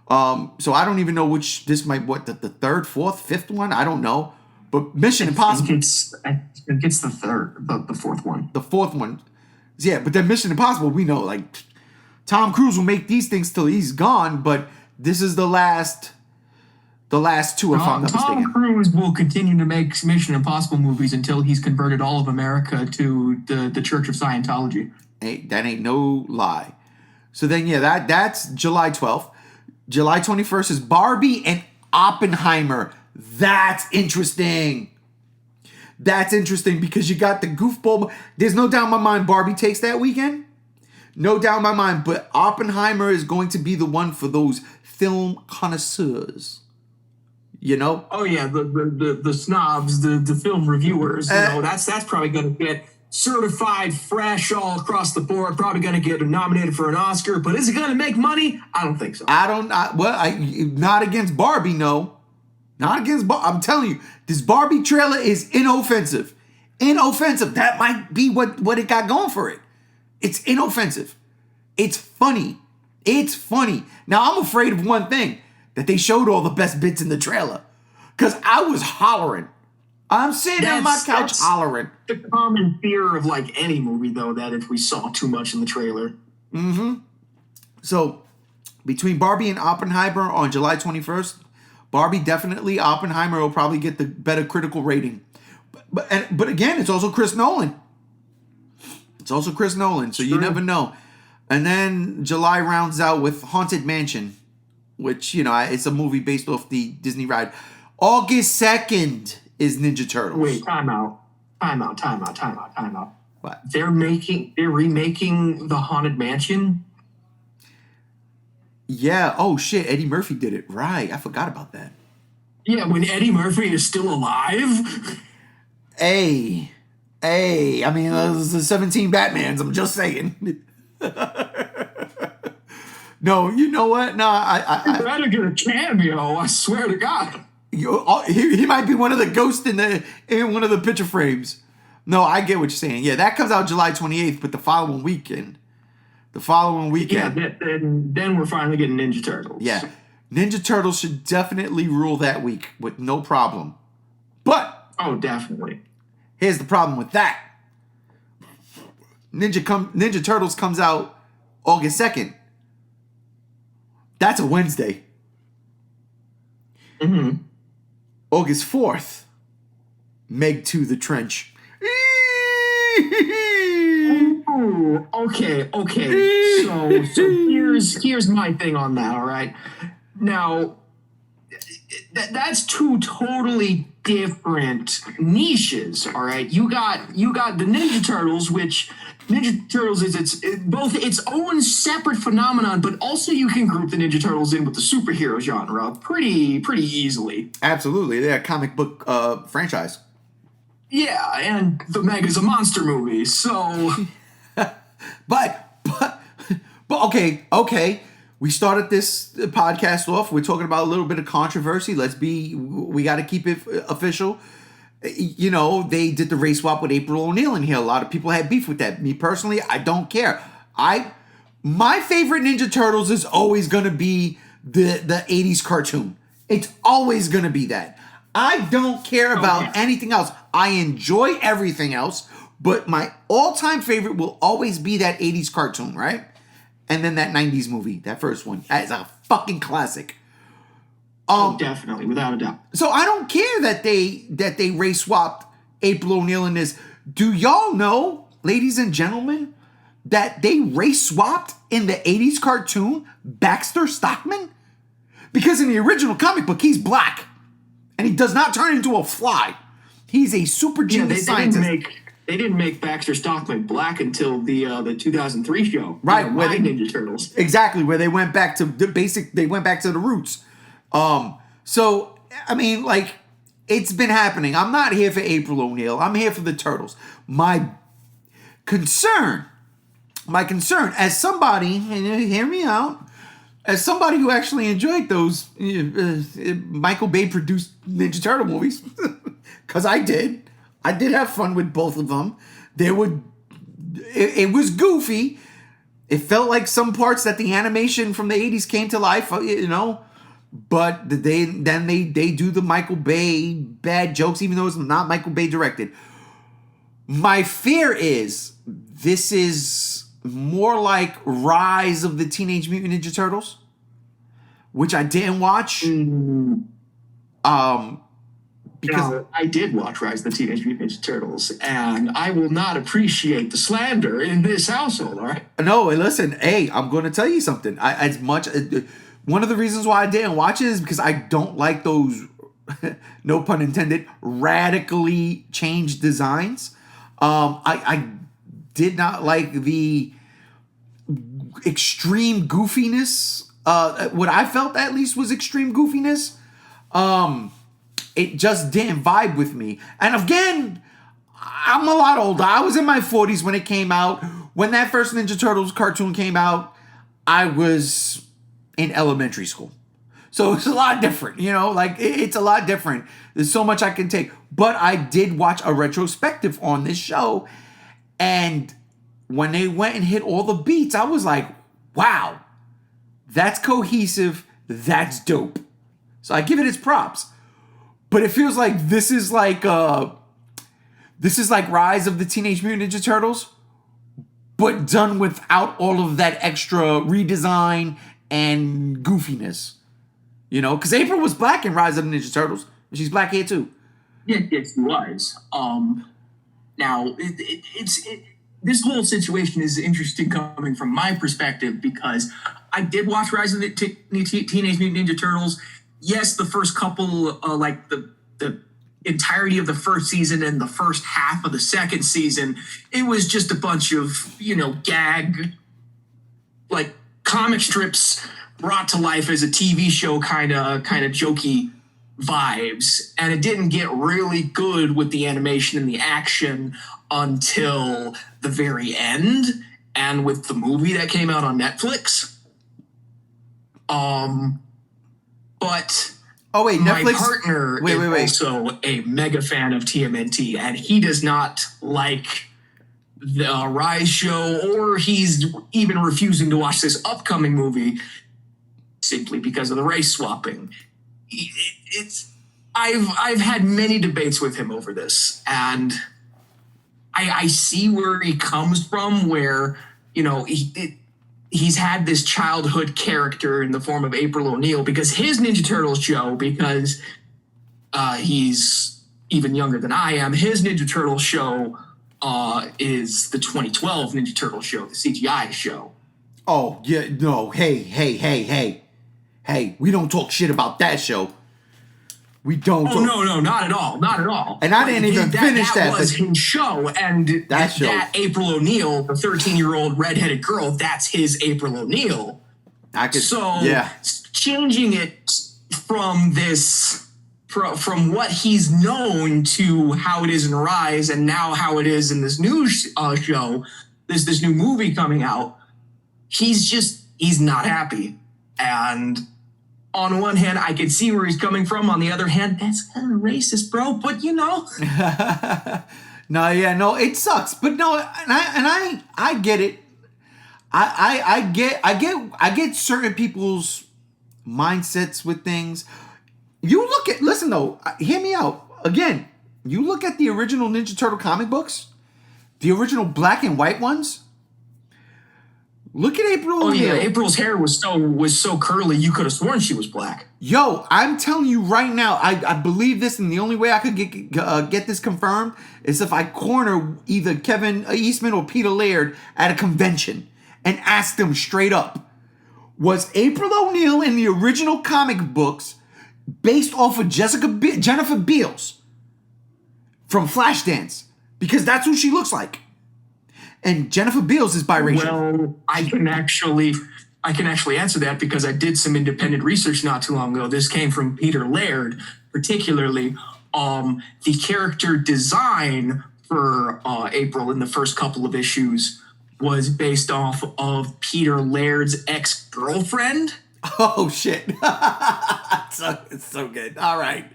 Speaker 1: So I don't even know which the third, fourth, fifth one. I don't know. But Mission Impossible.
Speaker 2: I think it's the fourth one.
Speaker 1: The fourth one. Yeah, but then Mission Impossible, we know, like, Tom Cruise will make these things till he's gone, but this is the last two, if I'm not mistaken.
Speaker 2: Tom Cruise will continue to make Mission Impossible movies until he's converted all of America to the Church of Scientology.
Speaker 1: That ain't no lie. So then, yeah, that's July 12th. July 21st is Barbie and Oppenheimer. That's interesting. Because you got the goofball. There's no doubt in my mind Barbie takes that weekend. No doubt in my mind. But Oppenheimer is going to be the one for those film connoisseurs. You know?
Speaker 2: Oh, yeah. The snobs, the film reviewers. That's probably going to get certified fresh all across the board. Probably going to get nominated for an Oscar. But is it going to make money? I don't think so.
Speaker 1: Not against Barbie, no. Not against Barbie. I'm telling you, this Barbie trailer is inoffensive. That might be what it got going for it. It's inoffensive. It's funny. Now, I'm afraid of one thing, that they showed all the best bits in the trailer. Because I was hollering. I'm sitting on my couch hollering.
Speaker 2: The common fear of, like, any movie, though, that if we saw too much in the trailer.
Speaker 1: Mm-hmm. So, between Barbie and Oppenheimer on July 21st, Barbie definitely, Oppenheimer will probably get the better critical rating. But again, it's also Chris Nolan. So you never know. And then July rounds out with Haunted Mansion, which, it's a movie based off the Disney ride. August 2nd is Ninja Turtles.
Speaker 2: Wait, time out.
Speaker 1: What?
Speaker 2: They're remaking the Haunted Mansion?
Speaker 1: Yeah. Oh, shit. Eddie Murphy did it. Right. I forgot about that.
Speaker 2: Yeah, when Eddie Murphy is still alive?
Speaker 1: Hey. There's the 17 Batmans. I'm just saying. No, you know what? No,
Speaker 2: You better get a cameo. I swear to God.
Speaker 1: He might be one of the ghosts in one of the picture frames. No, I get what you're saying. Yeah, that comes out July 28th, but the following weekend.
Speaker 2: Yeah, then we're finally getting Ninja Turtles.
Speaker 1: Yeah. Ninja Turtles should definitely rule that week with no problem. But
Speaker 2: oh, definitely.
Speaker 1: Here's the problem with that. Ninja Turtles comes out August 2nd. That's a Wednesday.
Speaker 2: Mm-hmm.
Speaker 1: August 4th, Meg 2 The Trench.
Speaker 2: Ooh, okay. So here's my thing on that, all right? Now, that's two totally different niches, all right? You got the Ninja Turtles, which Ninja Turtles is both its own separate phenomenon, but also you can group the Ninja Turtles in with the superhero genre pretty easily.
Speaker 1: Absolutely, they're a comic book franchise.
Speaker 2: Yeah, and the Meg is a monster movie, so.
Speaker 1: but okay. We started this podcast off. We're talking about a little bit of controversy. We got to keep it official. You know, they did the race swap with April O'Neil in here. A lot of people had beef with that. Me personally, I don't care. My favorite Ninja Turtles is always going to be the 80s cartoon. It's always going to be that. I don't care about anything else. I enjoy everything else, but my all-time favorite will always be that 80s cartoon, right? And then that 90s movie, that first one. That is a fucking classic.
Speaker 2: Definitely, without a doubt.
Speaker 1: So I don't care that they race swapped April O'Neil in this. Do y'all know, ladies and gentlemen, that they race swapped in the 80s cartoon Baxter Stockman? Because in the original comic book, he's black. And he does not turn into a fly. He's a super genius scientist.
Speaker 2: They didn't make Baxter Stockman black until the 2003 show,
Speaker 1: right?
Speaker 2: Where Ninja Turtles,
Speaker 1: exactly, where they went back to the basic. They went back to the roots. So I mean, like, it's been happening. I'm not here for April O'Neil. I'm here for the Turtles. My concern, as somebody, and hear me out, as somebody who actually enjoyed those Michael Bay produced Ninja Turtle movies, because I did have fun with both of them. It was goofy. It felt like some parts that the animation from the 80s came to life, you know. But they do the Michael Bay bad jokes, even though it's not Michael Bay directed. My fear is this is more like Rise of the Teenage Mutant Ninja Turtles, which I didn't watch. Because
Speaker 2: I did watch Rise of the Teenage Mutant Ninja Turtles, and I will not appreciate the slander in this household, all right?
Speaker 1: No, listen, hey, I'm going to tell you something. One of the reasons why I didn't watch it is because I don't like those, no pun intended, radically changed designs. I did not like the extreme goofiness. What I felt at least was extreme goofiness. It just didn't vibe with me. And again, I'm a lot older. I was in my 40s when it came out. When that first Ninja Turtles cartoon came out, I was in elementary school. So it's a lot different, you know, like it's a lot different. There's so much I can take. But I did watch a retrospective on this show. And when they went and hit all the beats, I was like, wow, that's cohesive. That's dope. So I give it its props. But it feels like this is like Rise of the Teenage Mutant Ninja Turtles, but done without all of that extra redesign and goofiness. You know, because April was black in Rise of the Ninja Turtles. And she's black here too.
Speaker 2: Yeah, yes, she was. Now, this whole situation is interesting coming from my perspective because I did watch Rise of the Teenage Mutant Ninja Turtles. Yes, the first couple, like the entirety of the first season and the first half of the second season, it was just a bunch of, gag, like comic strips brought to life as a TV show kind of jokey vibes. And it didn't get really good with the animation and the action until the very end and with the movie that came out on Netflix. But
Speaker 1: Oh wait,
Speaker 2: My
Speaker 1: Netflix.
Speaker 2: partner is also a mega fan of TMNT, and he does not like the Rise show, or he's even refusing to watch this upcoming movie simply because of the race swapping. It's I've had many debates with him over this, and I see where he comes from, where, you know, he's had this childhood character in the form of April O'Neil because his Ninja Turtles show, because he's even younger than I am, his Ninja Turtles show is the 2012 Ninja Turtles show, the CGI show.
Speaker 1: Oh, yeah, no, hey, we don't talk shit about that show. We don't.
Speaker 2: Oh, no, not at all. Not at all.
Speaker 1: And I didn't even finish that.
Speaker 2: That was his show. And that April O'Neil, the 13-year-old redheaded girl, that's his April O'Neil. Changing it from this, from what he's known to how it is in Rise, and now how it is in this new show, this new movie coming out, he's not happy. And on one hand, I can see where he's coming from. On the other hand, that's kind of racist, bro. But you know,
Speaker 1: no, it sucks. But no, and I get it. I get certain people's mindsets with things. Listen though, hear me out. Again, you look at the original Ninja Turtle comic books, the original black and white ones. Look at April O'Neil.
Speaker 2: Yeah, April's hair was so curly, you could have sworn she was black.
Speaker 1: Yo, I'm telling you right now, I believe this, and the only way I could get this confirmed is if I corner either Kevin Eastman or Peter Laird at a convention and ask them straight up, was April O'Neil in the original comic books based off of Jennifer Beals from Flashdance? Because that's who she looks like. And Jennifer Beals is biracial.
Speaker 2: Well, I can actually answer that because I did some independent research not too long ago. This came from Peter Laird, particularly the character design for April in the first couple of issues was based off of Peter Laird's ex-girlfriend.
Speaker 1: Oh shit! It's so good. All right,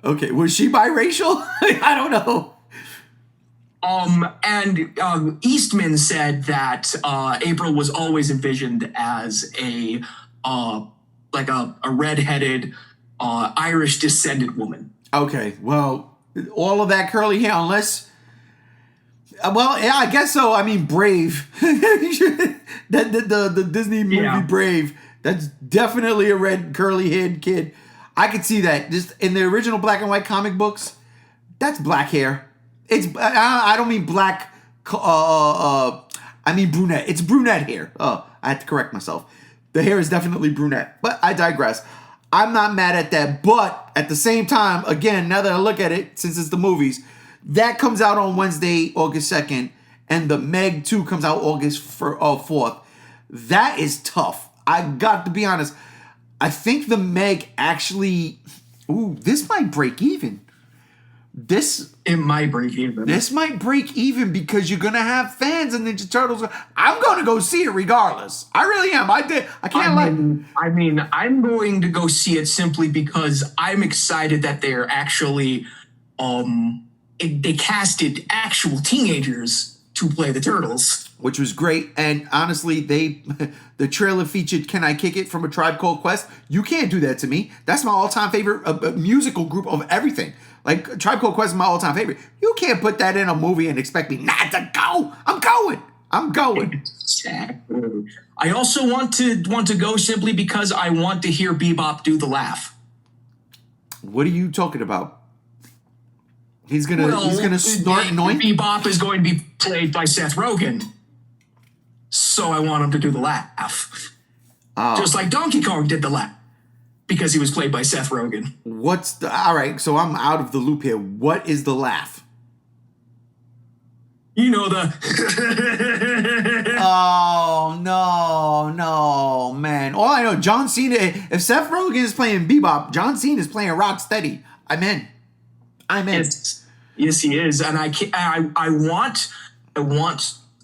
Speaker 1: okay. Was she biracial? I don't know.
Speaker 2: Eastman said that April was always envisioned as a redheaded Irish descended woman.
Speaker 1: Okay, well, all of that curly hair, unless, well, yeah, I guess so. I mean, Brave, the Disney movie Brave. That's definitely a red curly haired kid. I could see that. Just in the original black and white comic books, that's black hair. I don't mean black. I mean brunette. It's brunette hair. Oh, I had to correct myself. The hair is definitely brunette. But I digress. I'm not mad at that. But at the same time, again, now that I look at it, since it's the movies, that comes out on Wednesday, August 2nd, and the Meg 2 comes out August 4th. That is tough. I got to be honest. I think the Meg actually. Ooh, this might break even.
Speaker 2: It might break even.
Speaker 1: This might break even because you're gonna have fans of Ninja Turtles. I'm gonna go see it regardless. I really am. I'm
Speaker 2: going to go see it simply because I'm excited that they're actually they casted actual teenagers to play the Turtles,
Speaker 1: which was great. And honestly, the trailer featured "Can I Kick It" from A Tribe Called Quest. You can't do that to me. That's my all-time favorite musical group of everything. Like, Tribe Called Quest is my all-time favorite. You can't put that in a movie and expect me not to go. I'm going.
Speaker 2: Exactly. I also want to go simply because I want to hear Bebop do the laugh.
Speaker 1: What are you talking about? He's gonna snort noise?
Speaker 2: Bebop is going to be played by Seth Rogen. So I want him to do the laugh. Oh. Just like Donkey Kong did the laugh. Because he was played by Seth Rogen.
Speaker 1: All right, so I'm out of the loop here. What is the laugh?
Speaker 2: You know the...
Speaker 1: Oh, no, man. All I know, John Cena, if Seth Rogen is playing Bebop, John Cena is playing Rocksteady. I'm in.
Speaker 2: Yes, he is. And I want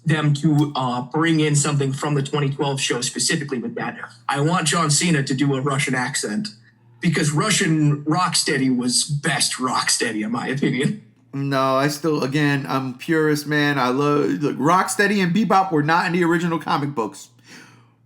Speaker 2: them to bring in something from the 2012 show specifically with that. I want John Cena to do a Russian accent because Russian Rocksteady was best Rocksteady in my opinion.
Speaker 1: No, I'm purist, man. I look, Rocksteady and Bebop were not in the original comic books,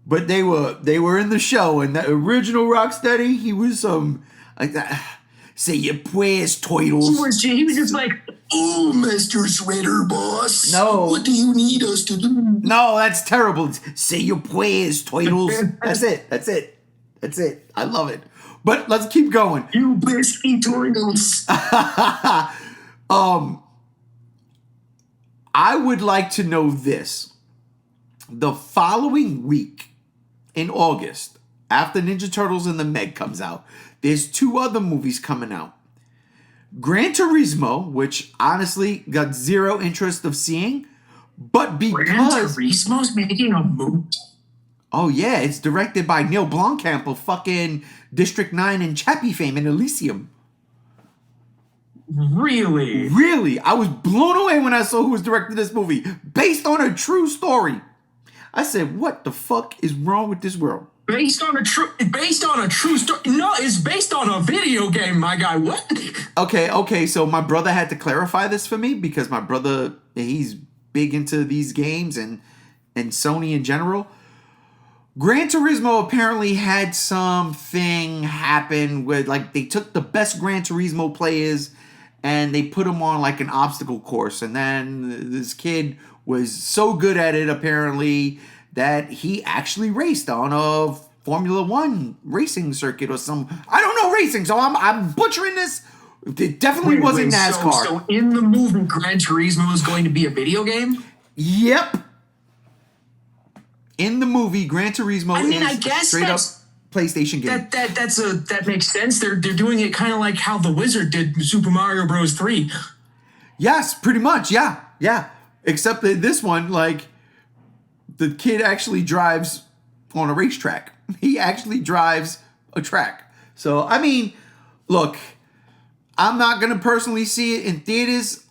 Speaker 1: but they were in the show. And the original Rocksteady, he was like that. Say your prayers, Toidles.
Speaker 2: He was just like, oh, Mr. Shredder, boss.
Speaker 1: No.
Speaker 2: What do you need us to do?
Speaker 1: No, that's terrible. Say your prayers, Toidles. That's it. I love it. But let's keep going.
Speaker 2: You pesky Toidles.
Speaker 1: I would like to know this. The following week in August, after Ninja Turtles and the Meg comes out, there's 2 other movies coming out. Gran Turismo, which honestly got zero interest of seeing, but because
Speaker 2: Gran Turismo's making a movie.
Speaker 1: Oh yeah, it's directed by Neil Blomkamp of fucking District 9 and Chappie fame and Elysium.
Speaker 2: Really?
Speaker 1: Really? I was blown away when I saw who was directing this movie, based on a true story. I said, what the fuck is wrong with this world?
Speaker 2: Based on a true story. No, it's based on a video game, my guy. What?
Speaker 1: Okay, so my brother had to clarify this for me because my brother, he's big into these games and Sony in general. Gran Turismo apparently had something happen with, like, they took the best Gran Turismo players and they put them on like an obstacle course, and then this kid was so good at it apparently that he actually raced on a Formula One racing circuit or some, I don't know racing, so I'm butchering this. It definitely wasn't NASCAR.
Speaker 2: So in the movie, Gran Turismo is going to be a video game?
Speaker 1: Yep. In the movie, Gran Turismo
Speaker 2: I
Speaker 1: is
Speaker 2: guess
Speaker 1: straight up PlayStation game.
Speaker 2: That makes sense. They're doing it kind of like how the Wizard did Super Mario Bros. 3.
Speaker 1: Yes, pretty much. Yeah. Except that this one, like, the kid actually drives on a racetrack. He actually drives a track. So, I mean, look, I'm not going to personally see it in theaters.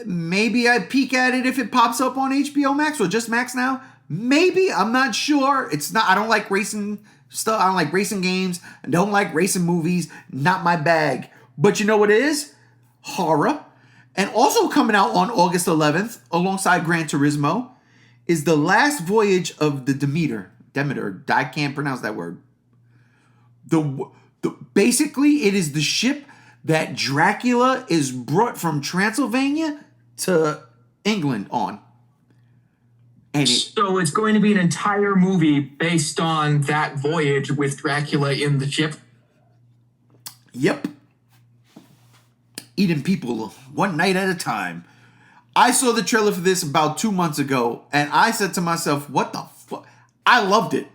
Speaker 1: Maybe I peek at it if it pops up on HBO Max or just Max now. Maybe. I'm not sure. I don't like racing stuff. I don't like racing games. I don't like racing movies. Not my bag. But you know what it is? Horror. And also coming out on August 11th, alongside Gran Turismo, is The Last Voyage of the Demeter. I can't pronounce that word. Basically, it is the ship that Dracula is brought from Transylvania to England on.
Speaker 2: So it's going to be an entire movie based on that voyage with Dracula in the ship?
Speaker 1: Yep. Eating people one night at a time. I saw the trailer for this about 2 months ago, and I said to myself, what the fuck? I loved it.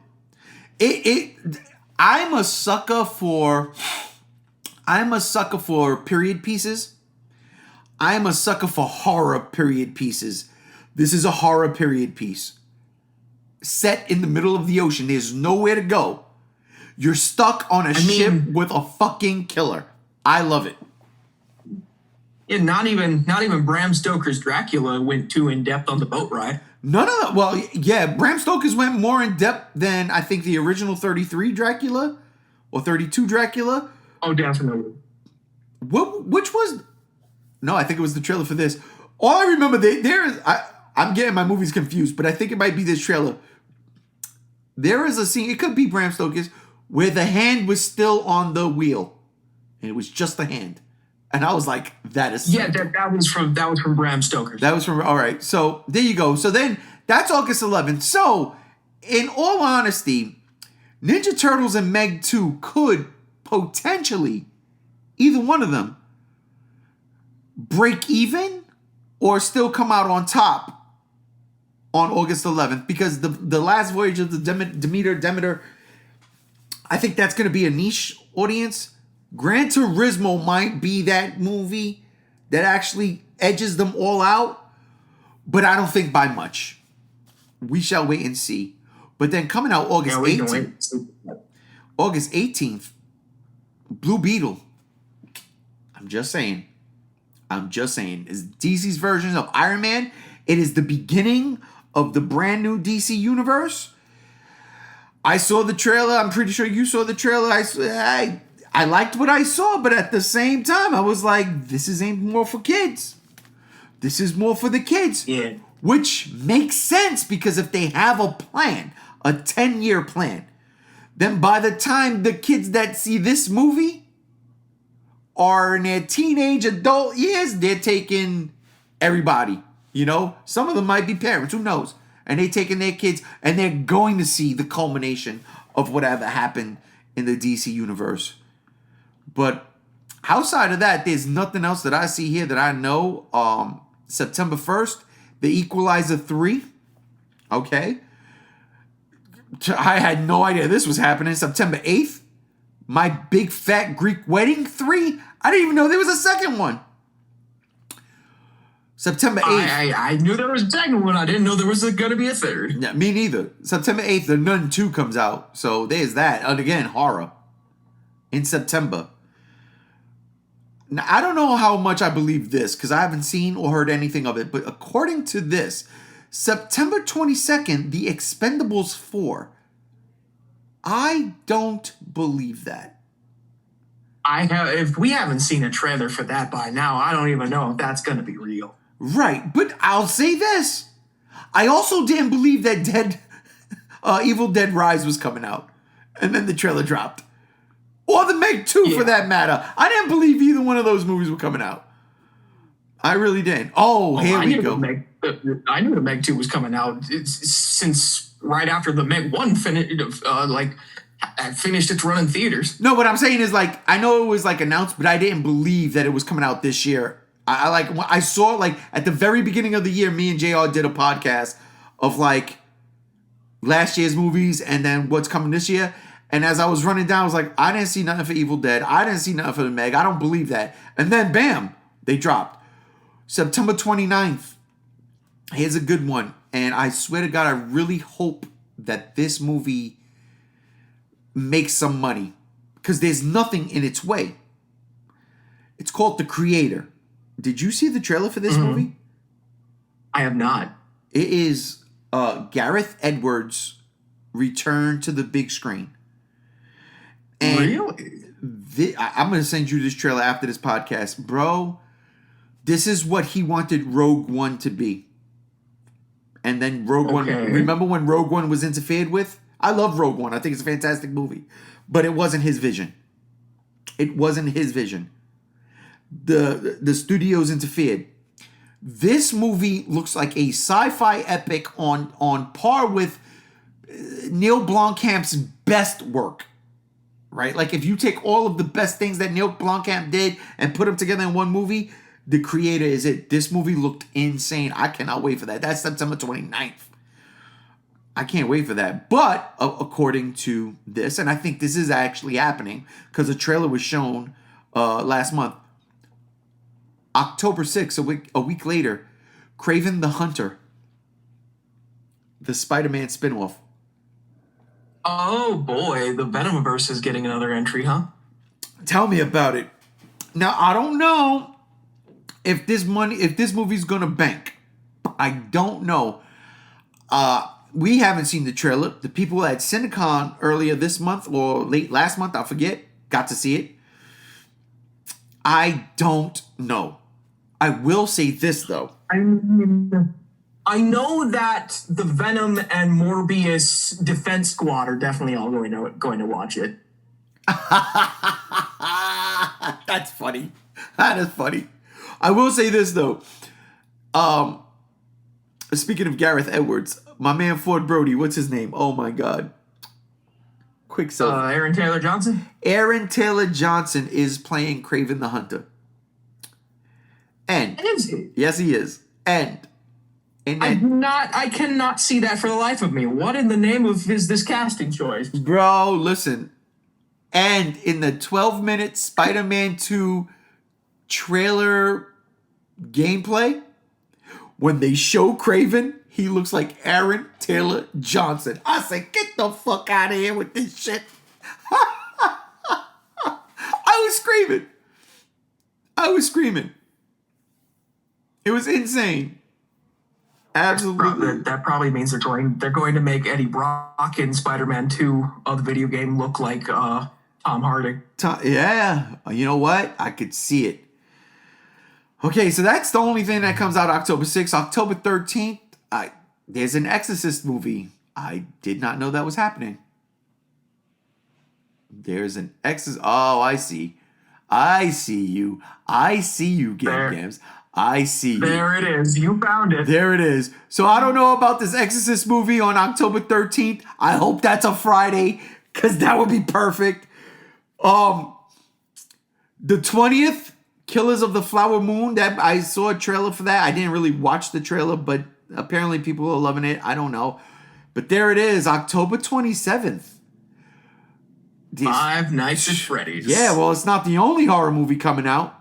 Speaker 1: I'm a sucker for period pieces. I'm a sucker for horror period pieces. This is a horror period piece. Set in the middle of the ocean. There's nowhere to go. You're stuck on a ship with a fucking killer. I love it.
Speaker 2: Yeah, not even Bram Stoker's Dracula went too in depth on the boat ride.
Speaker 1: None of that. Well, yeah, Bram Stoker's went more in depth than I think the original 33 Dracula or 32 Dracula.
Speaker 2: Oh, definitely.
Speaker 1: Which was? No, I think it was the trailer for this. All I remember I'm getting my movies confused, but I think it might be this trailer. There is a scene, it could be Bram Stoker's, where the hand was still on the wheel. And it was just the hand. And I was like, that is...
Speaker 2: Yeah, that was from Bram Stoker.
Speaker 1: That was from... All right, so there you go. So then, that's August 11th. So, in all honesty, Ninja Turtles and Meg 2 could potentially, either one of them, break even or still come out on top on August 11th, because the Last Voyage of the Demeter, I think that's going to be a niche audience. Gran Turismo might be that movie that actually edges them all out, but I don't think by much. We shall wait and see. But then coming out August 18th, Blue Beetle. I'm just saying, is DC's version of Iron Man. It is the beginning of the brand new DC universe. I saw the trailer. I'm pretty sure you saw the trailer. I liked what I saw, but at the same time, I was like, this is aimed more for kids. This is more for the kids.
Speaker 2: Yeah.
Speaker 1: Which makes sense because if they have a plan, a 10-year plan, then by the time the kids that see this movie are in their teenage adult years, they're taking everybody. You know, some of them might be parents, who knows? And they're taking their kids and they're going to see the culmination of whatever happened in the DC universe. But outside of that, there's nothing else that I see here that I know. September 1st, The Equalizer 3. Okay. I had no idea this was happening. September 8th, My Big Fat Greek Wedding 3. I didn't even know there was a second one. September 8th.
Speaker 2: I knew there was a second one. I didn't know there was going to be a third.
Speaker 1: Yeah, me neither. September 8th, The Nun 2 comes out. So there's that. And again, horror. In September. Now, I don't know how much I believe this because I haven't seen or heard anything of it. But according to this, September 22nd, The Expendables 4. I don't believe that.
Speaker 2: If we haven't seen a trailer for that by now, I don't even know if that's going to be real.
Speaker 1: Right, but I'll say this. I also didn't believe that Evil Dead Rise was coming out. And then the trailer dropped. Or the Meg 2, for that matter. I didn't believe either one of those movies were coming out. I really didn't. Here we go.
Speaker 2: I knew the Meg 2 was coming out since right after the Meg 1 finished its run in theaters.
Speaker 1: No, what I'm saying is, like, I know it was, like, announced, but I didn't believe that it was coming out this year. I saw, like, at the very beginning of the year, me and JR did a podcast of, like, last year's movies and then what's coming this year. And as I was running down, I was like, I didn't see nothing for Evil Dead. I didn't see nothing for the Meg. I don't believe that. And then, bam, they dropped. September 29th. Here's a good one. And I swear to God, I really hope that this movie makes some money. Because there's nothing in its way. It's called The Creator. Did you see the trailer for this movie?
Speaker 2: I have not.
Speaker 1: It is Gareth Edwards' return to the big screen. And
Speaker 2: really?
Speaker 1: I'm going to send you this trailer after this podcast. Bro, this is what he wanted Rogue One to be. And then Rogue One, remember when Rogue One was interfered with? I love Rogue One. I think it's a fantastic movie. But it wasn't his vision. It wasn't his vision. The studios interfered. This movie looks like a sci-fi epic on par with Neil Blomkamp's best work. Right? Like, if you take all of the best things that Neil Blomkamp did and put them together in one movie, The Creator is it. This movie looked insane. I cannot wait for that. That's September 29th. I can't wait for that. But, according to this, and I think this is actually happening, because a trailer was shown last month, October 6th, a week later, Kraven the Hunter, the Spider-Man spinoff.
Speaker 2: Oh boy, the Venomverse is getting another entry, huh?
Speaker 1: Tell me about it. Now, I don't know if this movie's gonna bank. I don't know. We haven't seen the trailer. The people at Cinecon earlier this month or late last month, I forget, got to see it. I don't know. I will say this though.
Speaker 2: I know that the Venom and Morbius Defense Squad are definitely all going to watch it.
Speaker 1: That's funny. That is funny. I will say this though. Speaking of Gareth Edwards, my man Ford Brody, what's his name? Oh my God. Quicksilver.
Speaker 2: Aaron Taylor Johnson?
Speaker 1: Aaron Taylor Johnson is playing Kraven the Hunter. And
Speaker 2: Is he?
Speaker 1: Yes, he is. And
Speaker 2: I cannot see that for the life of me. What in the name of is this casting choice?
Speaker 1: Bro, listen. And in the 12-minute Spider-Man 2 trailer gameplay, when they show Kraven, he looks like Aaron Taylor Johnson. I say, get the fuck out of here with this shit. I was screaming. It was insane. Absolutely.
Speaker 2: That probably means they're going to make Eddie Brock in Spider-Man 2 of the video game look like Tom Hardy.
Speaker 1: Yeah, you know what? I could see it. Okay, so that's the only thing that comes out October 6th. October 13th, there's an Exorcist movie. I did not know that was happening. There's an Exorcist. Oh, I see. I see you. I see you, Gams. I see you.
Speaker 2: There it is. You found it.
Speaker 1: There it is. So I don't know about this Exorcist movie on October 13th. I hope that's a Friday, because that would be perfect. The 20th, Killers of the Flower Moon. That I saw a trailer for that. I didn't really watch the trailer, but apparently people are loving it. I don't know. But there it is, October 27th.
Speaker 2: Five Nights at Freddy's.
Speaker 1: Yeah, well, it's not the only horror movie coming out.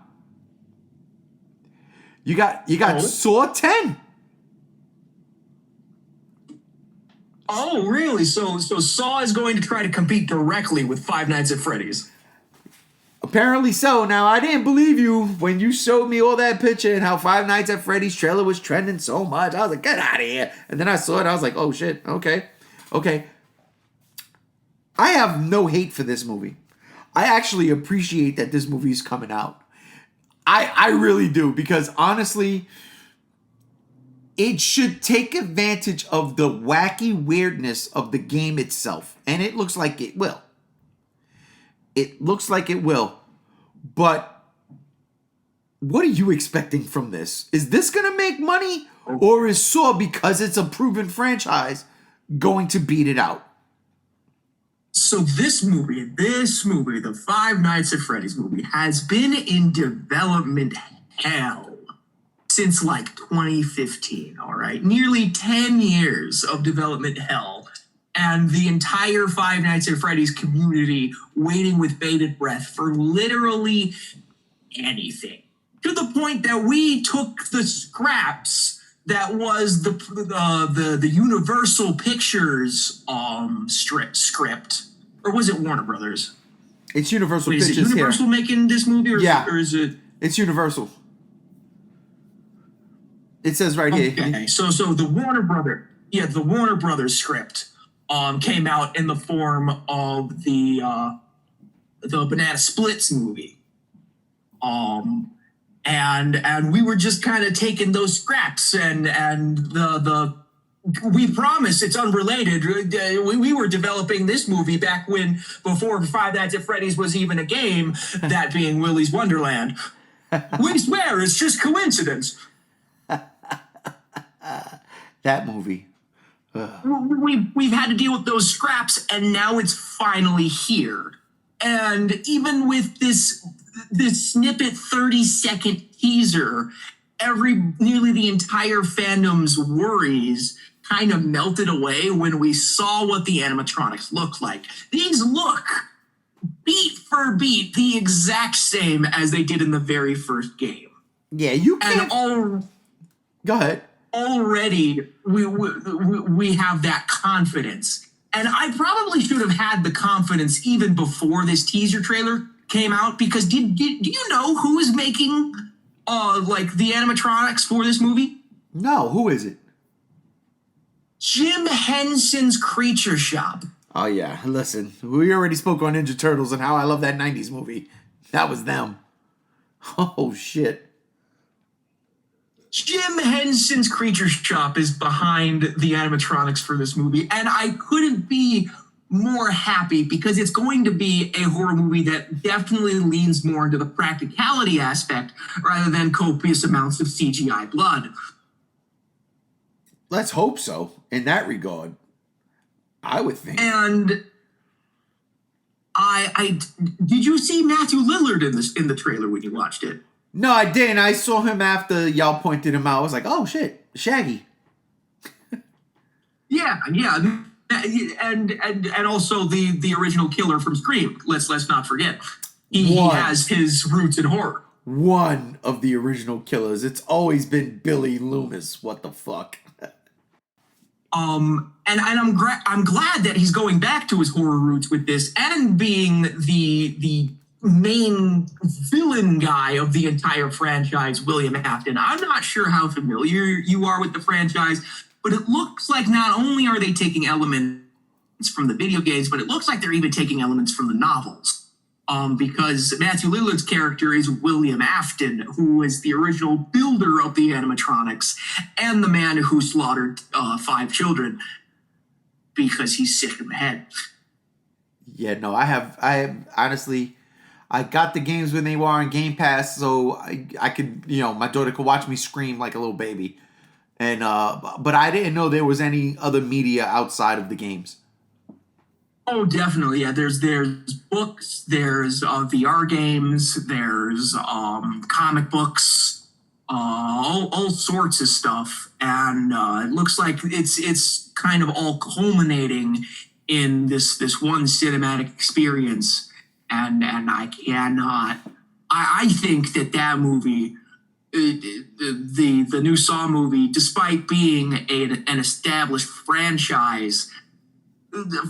Speaker 1: You got Saw 10.
Speaker 2: Oh, really? So Saw is going to try to compete directly with Five Nights at Freddy's.
Speaker 1: Apparently so. Now, I didn't believe you when you showed me all that picture and how Five Nights at Freddy's trailer was trending so much. I was like, get out of here. And then I saw it. I was like, oh, shit. Okay. I have no hate for this movie. I actually appreciate that this movie is coming out. I really do, because honestly, it should take advantage of the wacky weirdness of the game itself. And it looks like it will. But what are you expecting from this? Is this going to make money? Or is Saw, because it's a proven franchise, going to beat it out?
Speaker 2: So this movie, the Five Nights at Freddy's movie, has been in development hell since like 2015, all right? Nearly 10 years of development hell. And the entire Five Nights at Freddy's community waiting with bated breath for literally anything. To the point that we took the scraps that was the Universal Pictures script, or was it Warner Brothers?
Speaker 1: It's Universal
Speaker 2: Wait,
Speaker 1: Pictures.
Speaker 2: Is it Universal making this movie, or is it?
Speaker 1: It's Universal. It says right here.
Speaker 2: Okay, so the Warner Brothers script came out in the form of the Banana Splits movie. And we were just kind of taking those scraps and we promise it's unrelated. We were developing this movie back before Five Nights at Freddy's was even a game, that being Willy's Wonderland. We swear it's just coincidence.
Speaker 1: That movie.
Speaker 2: We've had to deal with those scraps, and now it's finally here. And even with this snippet 30-second teaser, nearly the entire fandom's worries kind of melted away when we saw what the animatronics look like. These look, beat for beat, the exact same as they did in the very first game.
Speaker 1: Yeah, you can't. Go ahead.
Speaker 2: Already, we have that confidence. And I probably should have had the confidence even before this teaser trailer came out, because do you know who is making the animatronics for this movie?
Speaker 1: No, who is it?
Speaker 2: Jim Henson's Creature Shop.
Speaker 1: Oh yeah, listen, we already spoke on Ninja Turtles and how I love that 90s movie. That was them. Oh shit.
Speaker 2: Jim Henson's Creature Shop is behind the animatronics for this movie, and I couldn't be more happy, because it's going to be a horror movie that definitely leans more into the practicality aspect rather than copious amounts of CGI blood.
Speaker 1: Let's hope so, in that regard. I would think.
Speaker 2: And I did you see Matthew Lillard in the trailer when you watched it?
Speaker 1: No, I didn't. I saw him after y'all pointed him out. I was like, oh shit, Shaggy.
Speaker 2: Yeah. And also the original killer from Scream. Let's not forget. He has his roots in horror.
Speaker 1: One of the original killers. It's always been Billy Loomis. What the fuck?
Speaker 2: And I'm glad that he's going back to his horror roots with this, and being the main villain guy of the entire franchise, William Afton. I'm not sure how familiar you are with the franchise, but it looks like not only are they taking elements from the video games, but it looks like they're even taking elements from the novels. because Matthew Lillard's character is William Afton, who is the original builder of the animatronics and the man who slaughtered 5 children because he's sick in the head.
Speaker 1: Yeah, no, I have honestly, I got the games when they were on Game Pass, so I could, my daughter could watch me scream like a little baby. And but I didn't know there was any other media outside of the games.
Speaker 2: Oh, definitely. Yeah, there's books, there's VR games, there's comic books, all sorts of stuff, and it looks like it's kind of all culminating in this one cinematic experience, and I cannot. I think that movie, the new Saw movie, despite being an established franchise.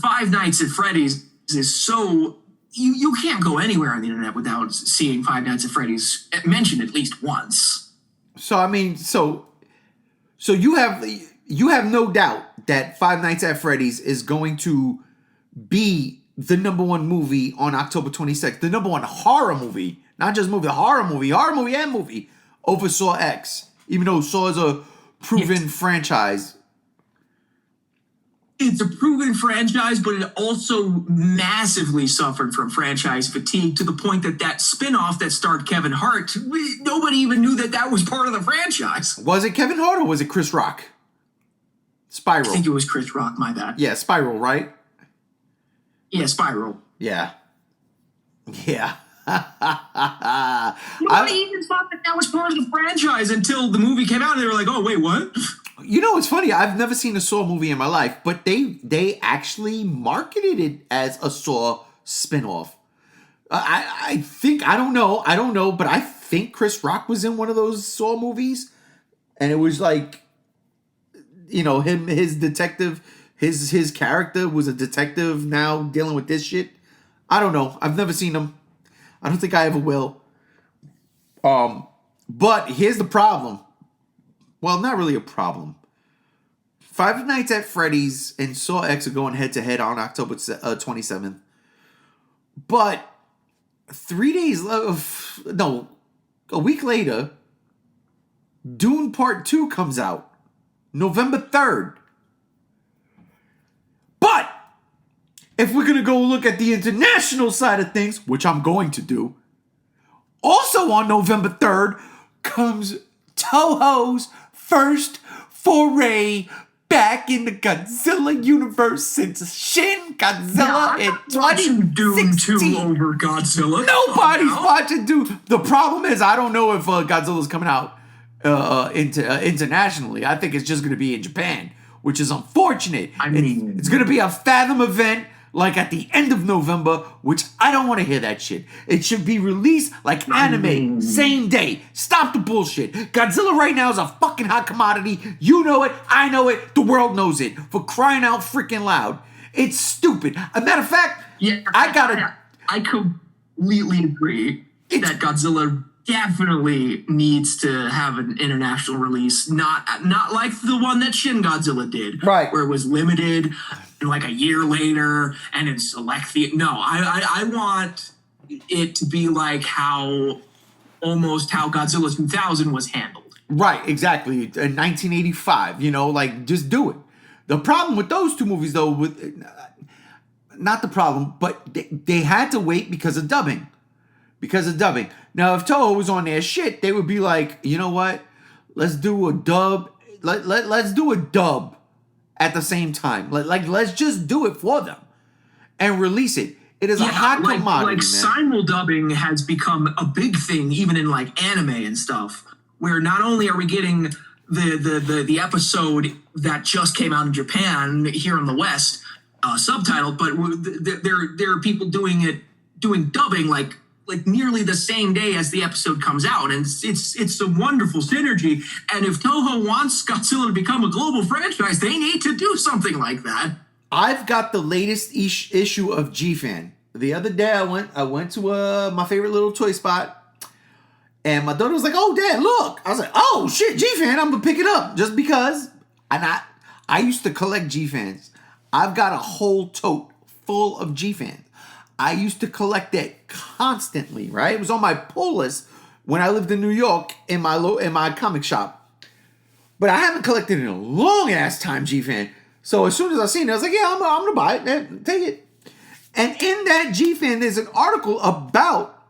Speaker 2: Five Nights at Freddy's is so you can't go anywhere on the internet without seeing Five Nights at Freddy's mentioned at least once.
Speaker 1: So I mean, so you have no doubt that Five Nights at Freddy's is going to be the number one movie on October 26th, the number one horror movie, not just movie, horror movie and movie over Saw X, even though Saw is a proven franchise.
Speaker 2: It's a proven franchise, but it also massively suffered from franchise fatigue to the point that spin-off that starred Kevin Hart, nobody even knew that was part of the franchise.
Speaker 1: Was it Kevin Hart or was it Chris Rock? Spiral.
Speaker 2: I think it was Chris Rock, my bad.
Speaker 1: Yeah, Spiral, right?
Speaker 2: Yeah, Spiral.
Speaker 1: Yeah. Yeah.
Speaker 2: Nobody even thought that was part of the franchise until the movie came out and they were like, oh, wait, what?
Speaker 1: You know, it's funny. I've never seen a Saw movie in my life, but they actually marketed it as a Saw spinoff. I think, I don't know, but I think Chris Rock was in one of those Saw movies, and it was like, his detective, his character was a detective now dealing with this shit. I don't know. I've never seen him. I don't think I ever will. But here's the problem. Well, not really a problem. Five Nights at Freddy's and Saw X are going head-to-head on October 27th. But a week later, Dune Part 2 comes out. November 3rd. But if we're going to go look at the international side of things, which I'm going to do, also on November 3rd comes Toho's first foray back in the Godzilla universe since Shin Godzilla in 2016.
Speaker 2: Dune 2 over Godzilla.
Speaker 1: Nobody's watching Dune. The problem is I don't know if Godzilla's coming out internationally. I think it's just going to be in Japan, which is unfortunate. It's going to be a Fathom event like at the end of November, which I don't want to hear that shit. It should be released like anime, same day. Stop the bullshit. Godzilla right now is a fucking hot commodity. You know it, I know it, the world knows it. For crying out freaking loud. It's stupid. A matter of fact,
Speaker 2: I completely agree that Godzilla definitely needs to have an international release, not like the one that Shin Godzilla did,
Speaker 1: right?
Speaker 2: Where it was limited and like a year later and in select I want it to be like how Godzilla 2000 was handled.
Speaker 1: Right, exactly. In 1985, just do it. The problem with those two movies, though, not the problem, but they had to wait because of dubbing. Now, if Toho was on their shit, they would be like, you know what? Let's do a dub. Let's do a dub at the same time. Let's just do it for them and release it. It is a hot commodity, man.
Speaker 2: Simul dubbing has become a big thing, even in like anime and stuff, where not only are we getting the episode that just came out in Japan here in the West subtitled, but there are people doing dubbing like nearly the same day as the episode comes out, and it's a wonderful synergy. And if Toho wants Godzilla to become a global franchise, they need to do something like that.
Speaker 1: I've got the latest issue of G-Fan. The other day, I went to my favorite little toy spot, and my daughter was like, "Oh, Dad, look!" I was like, "Oh shit, G-Fan! I'm gonna pick it up just because." And I used to collect G-Fans. I've got a whole tote full of G-Fans. I used to collect it constantly, right? It was on my pull list when I lived in New York in my comic shop. But I haven't collected in a long ass time, G-Fan. So as soon as I seen it, I was like, yeah, I'm gonna buy it, man. Take it. And in that G-Fan, there's an article about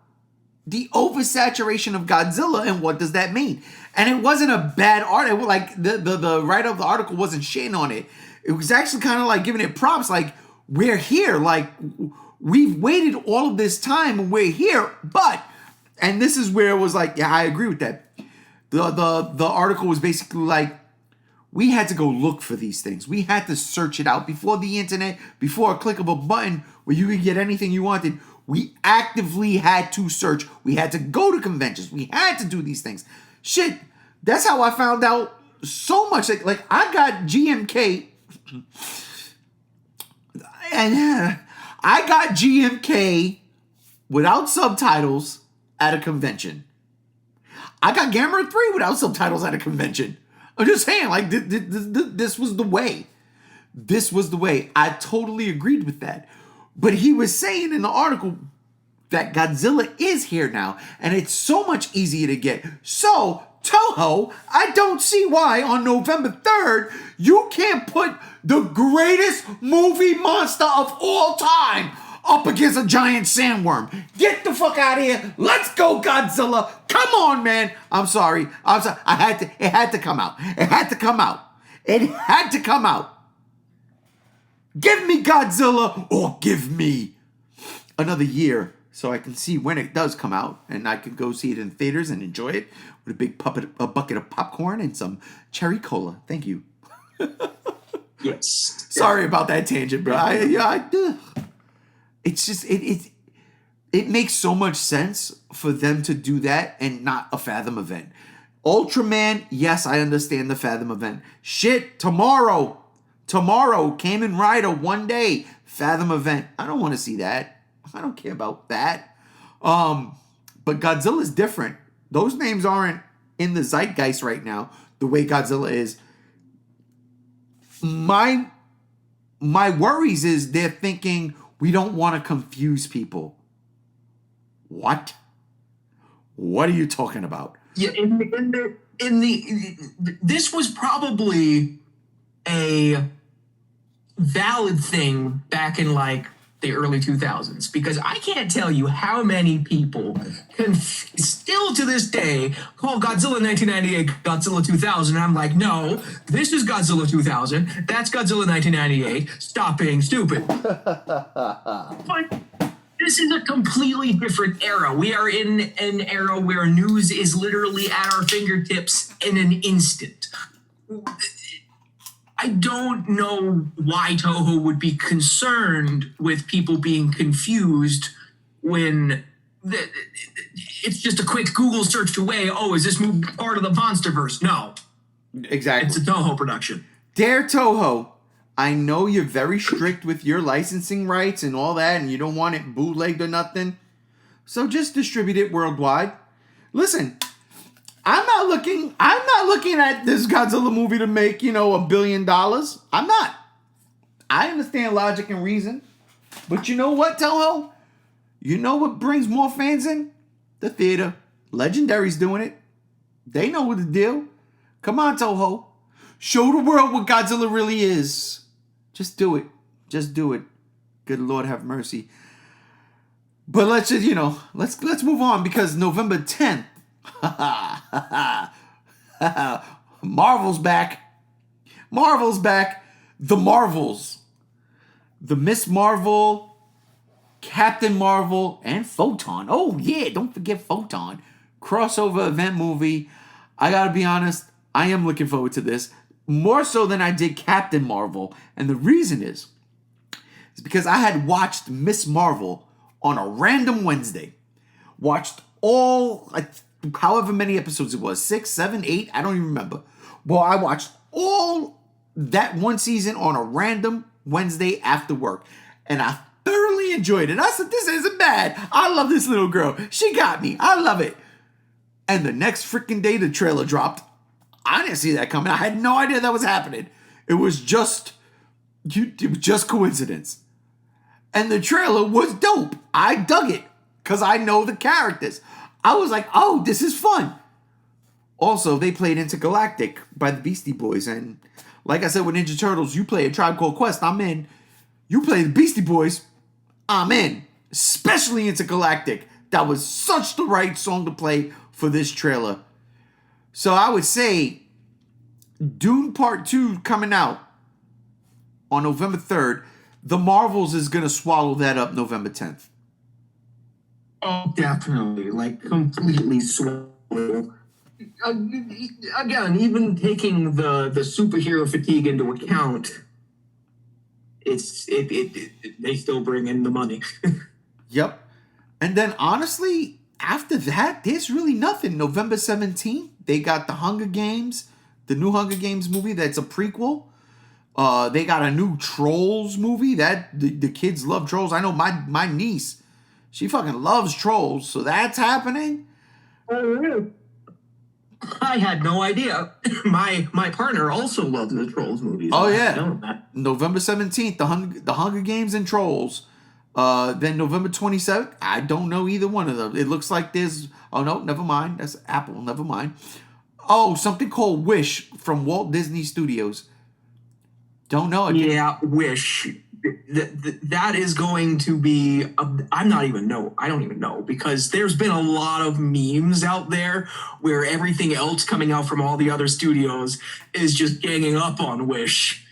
Speaker 1: the oversaturation of Godzilla and what does that mean. And it wasn't a bad article. Like the writer of the article wasn't shitting on it. It was actually kind of like giving it props. Like, we're here. Like, we've waited all of this time and we're here. But, and this is where it was like, yeah, I agree with that. The article was basically like, we had to go look for these things. We had to search it out before the internet, before a click of a button where you could get anything you wanted. We actively had to search. We had to go to conventions. We had to do these things. Shit, that's how I found out so much. Like I got GMK, and I got GMK without subtitles at a convention. I got Gamma 3 without subtitles at a convention. I'm just saying, like, this was the way. This was the way. I totally agreed with that. But he was saying in the article that Godzilla is here now, and it's so much easier to get. So, Toho, I don't see why on November 3rd, you can't put the greatest movie monster of all time up against a giant sandworm. Get the fuck out of here. Let's go, Godzilla. Come on, man. I'm sorry. It had to come out. It had to come out. It had to come out. Give me Godzilla or give me another year so I can see when it does come out and I can go see it in theaters and enjoy it with a bucket of popcorn and some cherry cola. Thank you.
Speaker 2: Yes.
Speaker 1: Sorry about that tangent, bro. It's just it makes so much sense for them to do that and not a Fathom event. Ultraman, yes, I understand the Fathom event. Shit, tomorrow, Kamen Rider, one day, Fathom event. I don't want to see that. I don't care about that. But Godzilla's different. Those names aren't in the zeitgeist right now, the way Godzilla is. My worries is they're thinking we don't want to confuse people. What? What are you talking about?
Speaker 2: Yeah, this was probably a valid thing back in like the early 2000s, because I can't tell you how many people can still to this day call Godzilla 1998 Godzilla 2000. And I'm like, no, this is Godzilla 2000. That's Godzilla 1998. Stop being stupid. But this is a completely different era. We are in an era where news is literally at our fingertips in an instant. I don't know why Toho would be concerned with people being confused when it's just a quick Google search away. Oh, is this movie part of the MonsterVerse? No.
Speaker 1: Exactly.
Speaker 2: It's a Toho production.
Speaker 1: Dear Toho, I know you're very strict with your licensing rights and all that, and you don't want it bootlegged or nothing. So just distribute it worldwide. Listen, I'm not looking at this Godzilla movie to make, $1 billion. I'm not. I understand logic and reason. But you know what, Toho? You know what brings more fans in? The theater. Legendary's doing it. They know what the deal. Come on, Toho. Show the world what Godzilla really is. Just do it. Just do it. Good Lord have mercy. But let's just, let's move on, because November 10th, Marvel's back. Marvel's back. The Marvels. The Miss Marvel, Captain Marvel, and Photon. Oh, yeah, don't forget Photon. Crossover event movie. I gotta be honest, I am looking forward to this. More so than I did Captain Marvel. And the reason is because I had watched Miss Marvel on a random Wednesday. Watched all, however many episodes it was, 6, 7, 8, I don't even remember. Well, I watched all that one season on a random Wednesday after work. And I thoroughly enjoyed it. I said, this isn't bad. I love this little girl. She got me. I love it. And the next freaking day, the trailer dropped. I didn't see that coming. I had no idea that was happening. It was just coincidence. And the trailer was dope. I dug it because I know the characters. I was like, oh, this is fun. Also, they played Intergalactic by the Beastie Boys. And like I said with Ninja Turtles, you play A Tribe Called Quest, I'm in. You play the Beastie Boys, I'm in. Especially Intergalactic. That was such the right song to play for this trailer. So I would say Dune Part 2 coming out on November 3rd. The Marvels is going to swallow that up November 10th.
Speaker 2: Oh, definitely. Like, completely swallow. Again, even taking the superhero fatigue into account, they still bring in the money.
Speaker 1: Yep. And then, honestly, after that, there's really nothing. November 17th, they got the Hunger Games, the new Hunger Games movie that's a prequel. They got a new Trolls movie. That the kids love Trolls. I know my niece, she fucking loves Trolls. So that's happening.
Speaker 2: Oh, really? I had no idea. My partner also loves the Trolls movies.
Speaker 1: Oh, yeah. November 17th, the Hunger Games and Trolls. Then November 27th, I don't know either one of them. It looks like there's... Oh, no, never mind. That's Apple. Never mind. Oh, something called Wish from Walt Disney Studios. Don't know.
Speaker 2: Yeah, Wish. That is going to be... I don't even know, because there's been a lot of memes out there where everything else coming out from all the other studios is just ganging up on Wish.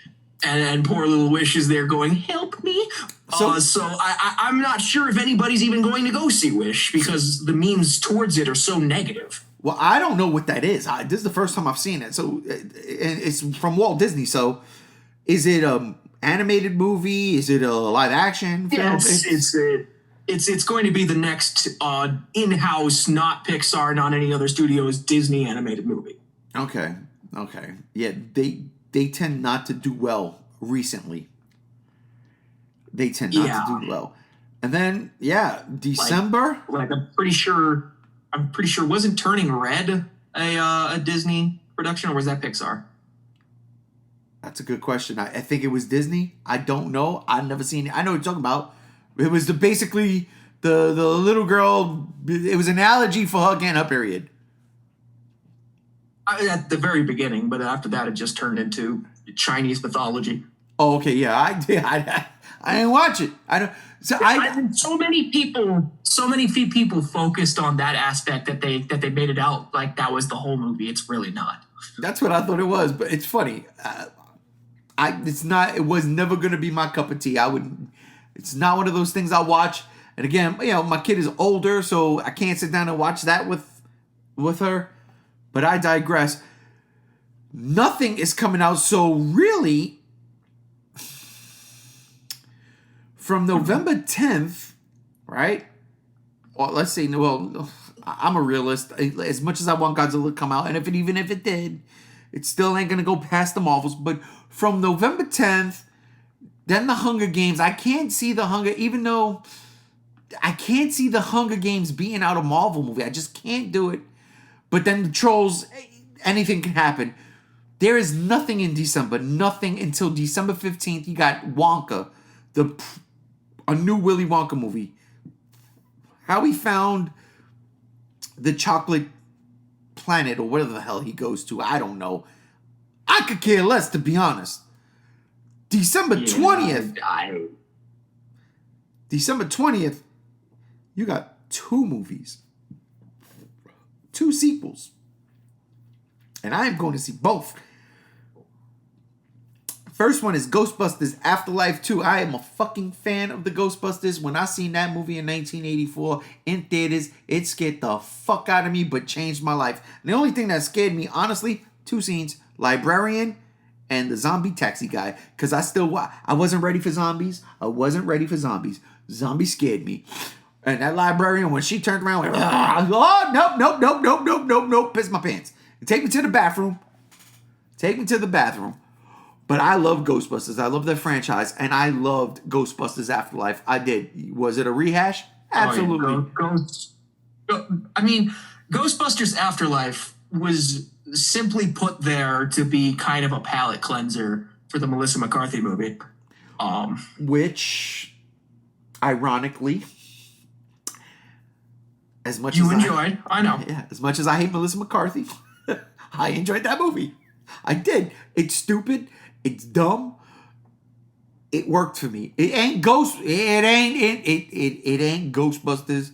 Speaker 2: And poor little Wish is there going, help me. So I'm not sure if anybody's even going to go see Wish because the memes towards it are so negative.
Speaker 1: Well, I don't know what that is. This is the first time I've seen it. So it's from Walt Disney. So is it animated movie? Is it a live action film?
Speaker 2: Yes, it's going to be the next in-house, not Pixar, not any other studio's Disney animated movie.
Speaker 1: Okay. Yeah, they tend not to do well recently. They tend not to do well. And then, December.
Speaker 2: Like I'm pretty sure wasn't Turning Red a Disney production, or was that Pixar?
Speaker 1: That's a good question. I think it was Disney. I don't know. I've never seen it. I know what you're talking about. It was basically the little girl. It was an allergy for her getting her period.
Speaker 2: At the very beginning, but after that, it just turned into Chinese mythology.
Speaker 1: Oh, okay, yeah. I didn't watch it. I don't.
Speaker 2: So many people focused on that aspect that they made it out like that was the whole movie. It's really not.
Speaker 1: That's what I thought it was, but it's funny. It's not. It was never gonna be my cup of tea. It's not one of those things I watch. And again, my kid is older, so I can't sit down and watch that with her. But I digress. Nothing is coming out, so really, from November 10th, right? Well, let's see. Well, I'm a realist. As much as I want Godzilla to come out, and even if it did, it still ain't gonna go past the Marvels. But from November 10th, then the Hunger Games. I can't see the Hunger, even though I can't see the Hunger Games being out a Marvel movie. I just can't do it. But then the Trolls, anything can happen. There is nothing in December. Nothing until December 15th. You got Wonka, a new Willy Wonka movie. How he found the chocolate planet or whatever the hell he goes to. I don't know. I could care less, to be honest. December 20th. December 20th, you got 2 movies. 2 sequels. And I am going to see both. First one is Ghostbusters Afterlife 2. I am a fucking fan of the Ghostbusters. When I seen that movie in 1984 in theaters, it scared the fuck out of me, but changed my life. And the only thing that scared me, honestly, 2 scenes. Librarian and the zombie taxi guy. Because I wasn't ready for zombies. Zombies scared me. And that librarian, when she turned around, went, nope, pissed my pants. Take me to the bathroom. But I love Ghostbusters. I love their franchise. And I loved Ghostbusters Afterlife. I did. Was it a rehash? Absolutely.
Speaker 2: Ghostbusters Afterlife was simply put there to be kind of a palate cleanser for the Melissa McCarthy movie.
Speaker 1: Which ironically, as much
Speaker 2: You
Speaker 1: as
Speaker 2: enjoyed. I know.
Speaker 1: yeah, as much as I hate Melissa McCarthy, I enjoyed that movie. I did. It's stupid. It's dumb. It worked for me. It ain't Ghostbusters,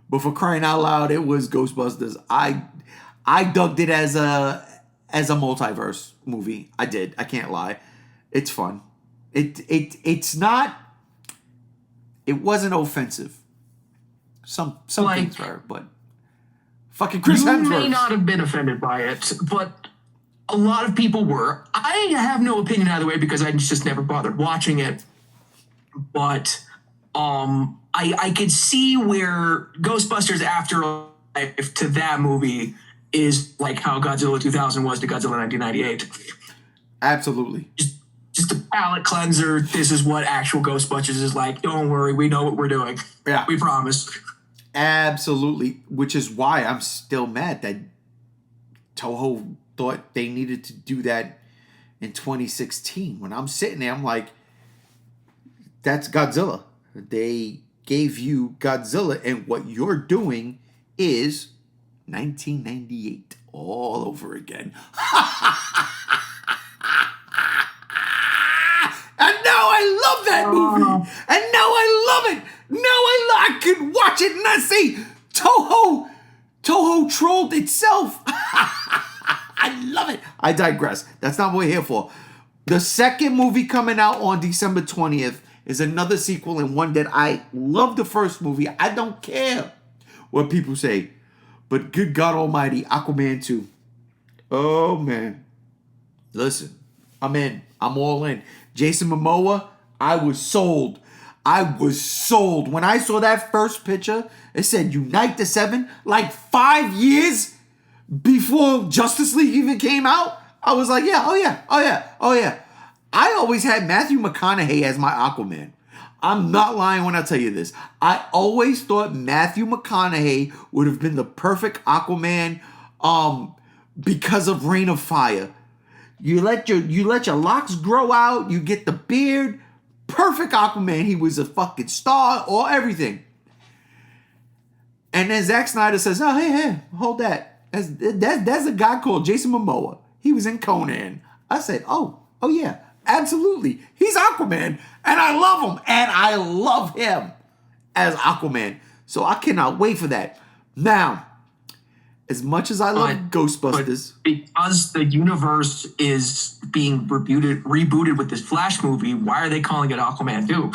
Speaker 1: but for crying out loud, it was Ghostbusters. I dug it as a multiverse movie. I did. I can't lie. It's fun. It's not. It wasn't offensive. Some things were, but fucking Chris Hemsworth.
Speaker 2: You may not have been offended by it, but a lot of people were. I have no opinion either way because I just never bothered watching it. But I could see where Ghostbusters Afterlife to that movie is like how Godzilla 2000 was to Godzilla 1998.
Speaker 1: Absolutely.
Speaker 2: Just a palate cleanser. This is what actual Ghostbusters is like. Don't worry, we know what we're doing.
Speaker 1: Yeah.
Speaker 2: We promise.
Speaker 1: Absolutely. Which is why I'm still mad that Toho thought they needed to do that in 2016. When I'm sitting there, I'm like, that's Godzilla. They gave you Godzilla, and what you're doing is 1998 all over again. And now I love that movie. And now I love it. I could watch it and I see Toho trolled itself. I love it. I digress. That's not what we're here for. The second movie coming out on December 20th is another sequel and one that I love the first movie. I don't care what people say. But good God almighty, Aquaman 2. Oh, man. Listen, I'm in. I'm all in. Jason Momoa, I was sold. When I saw that first picture, it said Unite the Seven, like 5 years before Justice League even came out. I was like, yeah, oh yeah. I always had Matthew McConaughey as my Aquaman. I'm not lying when I tell you this. I always thought Matthew McConaughey would have been the perfect Aquaman because of Reign of Fire. You let your locks grow out, you get the beard. Perfect Aquaman. He was a fucking star or everything. And then Zack Snyder says, oh, hey, hold that. That's a guy called Jason Momoa. He was in Conan. I said, oh yeah, absolutely. He's Aquaman. And I love him. And I love him as Aquaman. So I cannot wait for that. Now, as much as I love Ghostbusters.
Speaker 2: But because the universe is being rebooted with this Flash movie, why are they calling it Aquaman 2?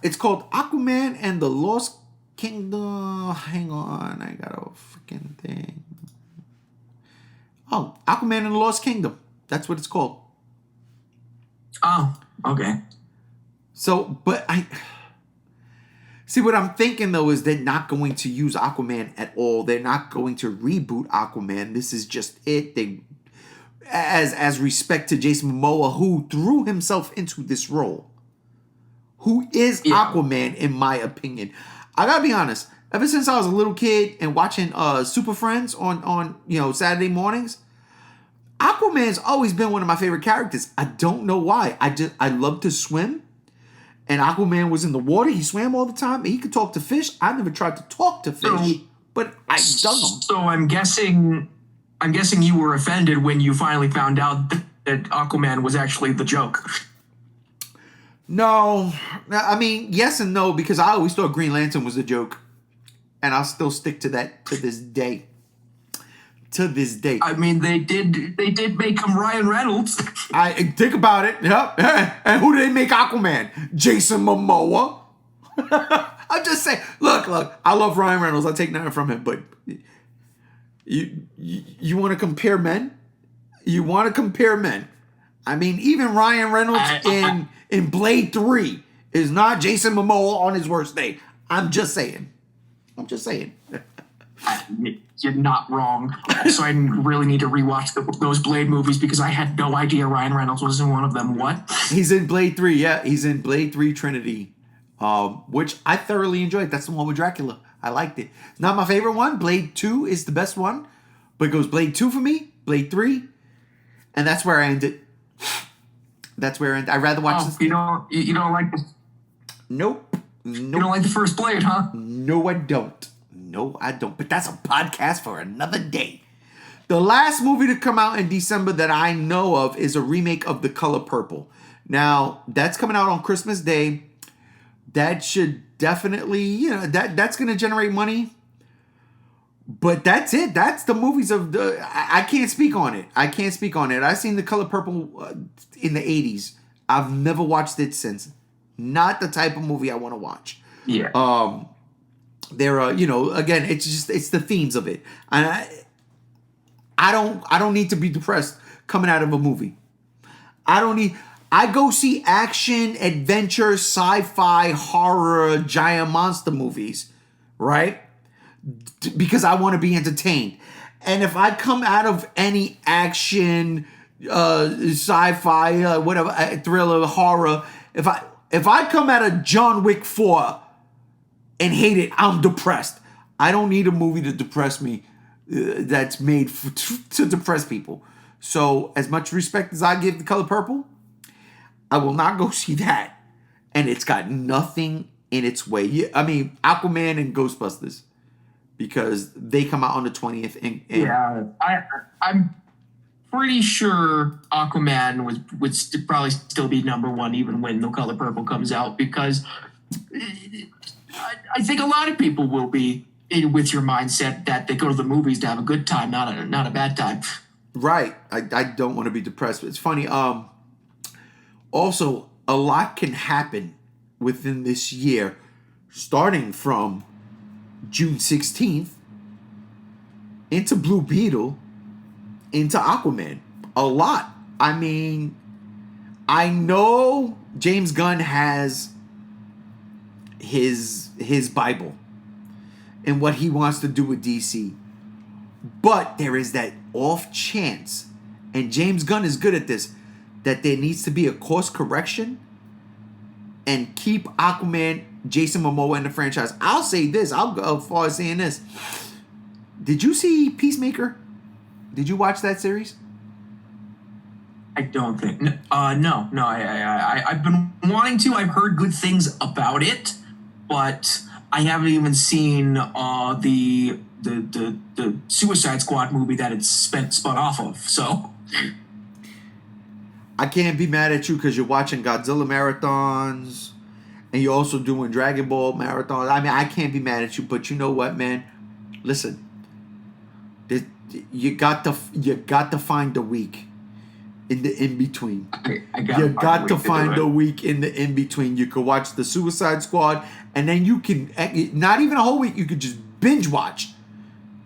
Speaker 1: It's called Aquaman and the Lost Kingdom. Hang on, I got a freaking thing. Oh, Aquaman and the Lost Kingdom. That's what it's called.
Speaker 2: Oh, okay.
Speaker 1: So, but see, what I'm thinking, though, is they're not going to use Aquaman at all. They're not going to reboot Aquaman. This is just it. They, as respect to Jason Momoa, who threw himself into this role, who is Aquaman, in my opinion. I gotta be honest. Ever since I was a little kid and watching Super Friends on Saturday mornings, Aquaman's always been one of my favorite characters. I don't know why. I love to swim. And Aquaman was in the water. He swam all the time. He could talk to fish. I never tried to talk to fish, but I dug him.
Speaker 2: So I'm guessing you were offended when you finally found out that Aquaman was actually the joke.
Speaker 1: No. I mean, yes and no, because I always thought Green Lantern was a joke. And I'll still stick to that to this day. I
Speaker 2: mean, they did make him Ryan Reynolds.
Speaker 1: I think about it. Yep. And who did they make Aquaman? Jason Momoa. I'm just saying. Look. I love Ryan Reynolds. I'll take nothing from him. But you want to compare men? I mean, even Ryan Reynolds in Blade 3 is not Jason Momoa on his worst day. I'm just saying.
Speaker 2: You're not wrong. So I really need to rewatch those Blade movies because I had no idea Ryan Reynolds was in one of them. What?
Speaker 1: He's in Blade 3, yeah. He's in Blade 3 Trinity, which I thoroughly enjoyed. That's the one with Dracula. I liked it. Not my favorite one. Blade 2 is the best one. But it goes Blade 2 for me, Blade 3, and that's where I ended. I'd rather watch this.
Speaker 2: You don't like this?
Speaker 1: Nope.
Speaker 2: You don't like the first Blade, huh?
Speaker 1: No, I don't. No, I don't. But that's a podcast for another day. The last movie to come out in December that I know of is a remake of The Color Purple. Now, that's coming out on Christmas Day. That should definitely, that's going to generate money. But that's it. That's the movies of the... I can't speak on it. I've seen The Color Purple in the 80s. I've never watched it since. Not the type of movie I want to watch.
Speaker 2: Yeah.
Speaker 1: There are, again, it's the themes of it. And I don't need to be depressed coming out of a movie. I go see action, adventure, sci-fi, horror, giant monster movies, right? Because I want to be entertained. And if I come out of any action, sci-fi, whatever, thriller, horror, if I come out of John Wick 4 and hate it, I'm depressed. I don't need a movie to depress me that's made to depress people. So as much respect as I give The Color Purple, I will not go see that. And it's got nothing in its way. I mean, Aquaman and Ghostbusters, because they come out on the 20th.
Speaker 2: Yeah, I'm pretty sure Aquaman would probably still be number one even when The Color Purple comes out, because I think a lot of people will be with your mindset that they go to the movies to have a good time, not a bad time.
Speaker 1: Right. I don't want to be depressed. It's funny. Also, a lot can happen within this year, starting from June 16th into Blue Beetle into Aquaman. A lot. I mean, I know James Gunn has his Bible and what he wants to do with DC. But there is that off chance, and James Gunn is good at this, that there needs to be a course correction and keep Aquaman, Jason Momoa in the franchise. I'll say this. I'll go as far as saying this. Did you see Peacemaker? Did you watch that series?
Speaker 2: I don't think. No. I've been wanting to. I've heard good things about it, but I haven't even seen the Suicide Squad movie that it's spun off of. So
Speaker 1: I can't be mad at you because you're watching Godzilla marathons and you're also doing Dragon Ball marathons. I mean, I can't be mad at you, but you know what, man? Listen, you got to find the week in the in between. You got to find the week in the in between. You could watch the Suicide Squad, and then you can not even a whole week. You could just binge watch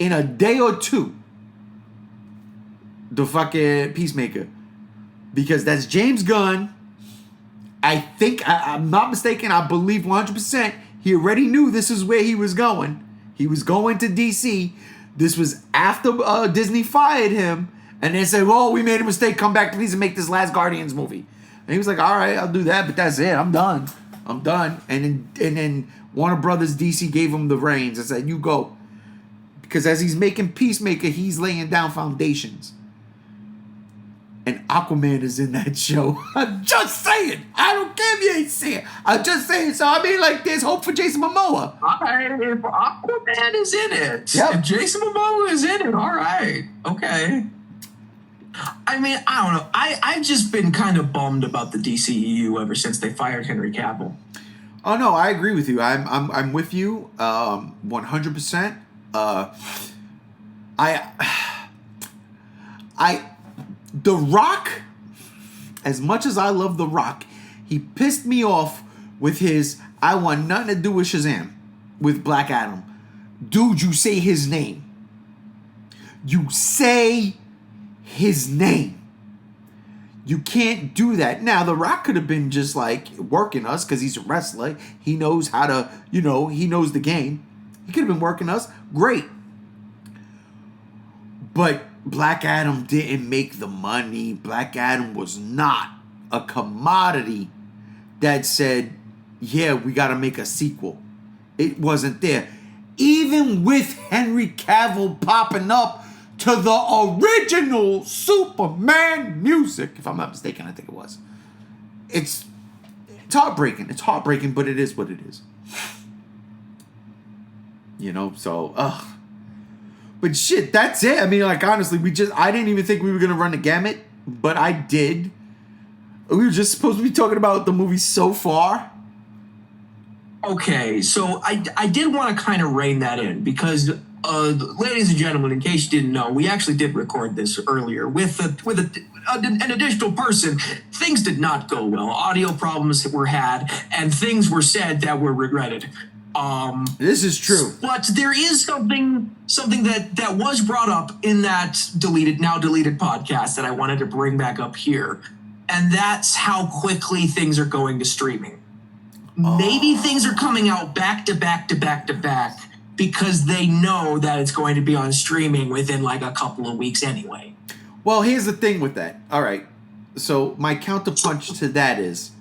Speaker 1: in a day or two the fucking Peacemaker, because that's James Gunn. I think I'm not mistaken. I believe 100%. He already knew this is where he was going. He was going to DC. This was after Disney fired him. And they said, well, we made a mistake. Come back, please, and make this last Guardians movie. And he was like, all right, I'll do that, but that's it. I'm done. And then Warner Brothers DC gave him the reins and said, you go. Because as he's making Peacemaker, he's laying down foundations. And Aquaman is in that show. I'm just saying. I don't care if you ain't saying it. I'm just saying. So, I mean, like, there's hope for Jason Momoa.
Speaker 2: If Aquaman is in it,
Speaker 1: yep.
Speaker 2: If Jason Momoa is in it, all right. Okay. I mean, I don't know. I've just been kind of bummed about the DCEU ever since they fired Henry Cavill.
Speaker 1: Oh no, I agree with you. I'm with you 100%. The Rock, as much as I love The Rock, he pissed me off with his I want nothing to do with Shazam with Black Adam. Dude, you say his name. You say his name. You can't do that. Now, The Rock could have been just like working us because he's a wrestler. He knows how to, he knows the game. He could have been working us. Great. But Black Adam didn't make the money. Black Adam was not a commodity that said, yeah, we got to make a sequel. It wasn't there. Even with Henry Cavill popping up to the original Superman music, if I'm not mistaken, I think it was. It's heartbreaking. It's heartbreaking, but it is what it is. So, But shit, that's it. I mean, like, honestly, I didn't even think we were going to run the gamut, but I did. We were just supposed to be talking about the movie so far.
Speaker 2: Okay, so I did want to kind of rein that in because, ladies and gentlemen, in case you didn't know, we actually did record this earlier with an additional person. Things did not go well. Audio problems were had, and things were said that were regretted.
Speaker 1: This is true.
Speaker 2: But there is something that was brought up in that now deleted podcast that I wanted to bring back up here, and that's how quickly things are going to streaming. Maybe things are coming out back to back to back to back because they know that it's going to be on streaming within like a couple of weeks anyway.
Speaker 1: Well, here's the thing with that. All right. So my counterpunch to that is,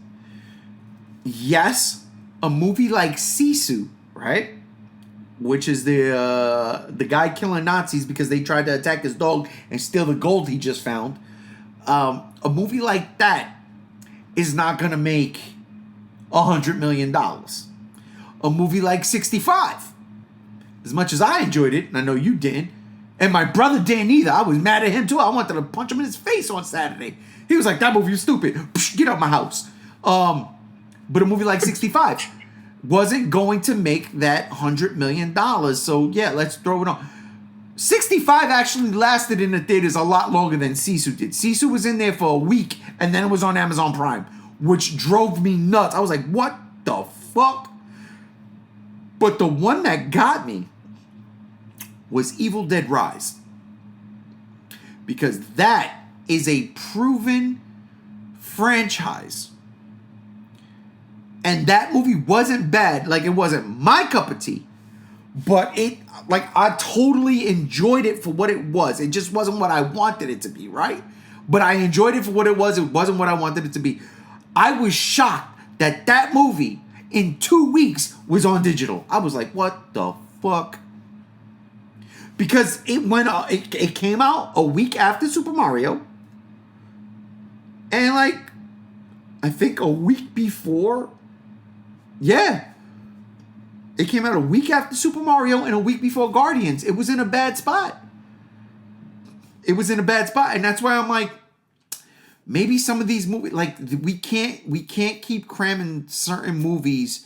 Speaker 1: yes, a movie like Sisu, right? Which is the guy killing Nazis because they tried to attack his dog and steal the gold he just found. A movie like that is not going to make $100 million. A movie like 65, as much as I enjoyed it, and I know you didn't, and my brother didn't either. I was mad at him too. I wanted to punch him in his face on Saturday. He was like, "That movie was stupid. Psh, get out my house." But a movie like 65 wasn't going to make that $100 million. So yeah, let's throw it on. 65 actually lasted in the theaters a lot longer than Sisu did. Sisu was in there for a week, and then it was on Amazon Prime, which drove me nuts. I was like, what the fuck? But the one that got me was Evil Dead Rise. Because that is a proven franchise. And that movie wasn't bad. Like, it wasn't my cup of tea. But I totally enjoyed it for what it was. It just wasn't what I wanted it to be, right? But I enjoyed it for what it was. It wasn't what I wanted it to be. I was shocked that movie in 2 weeks was on digital. I was like, what the fuck? Because it came out a week after Super Mario. And I think a week before. Yeah. It came out a week after Super Mario and a week before Guardians. It was in a bad spot. And that's why I'm like, maybe some of these movies, we can't keep cramming certain movies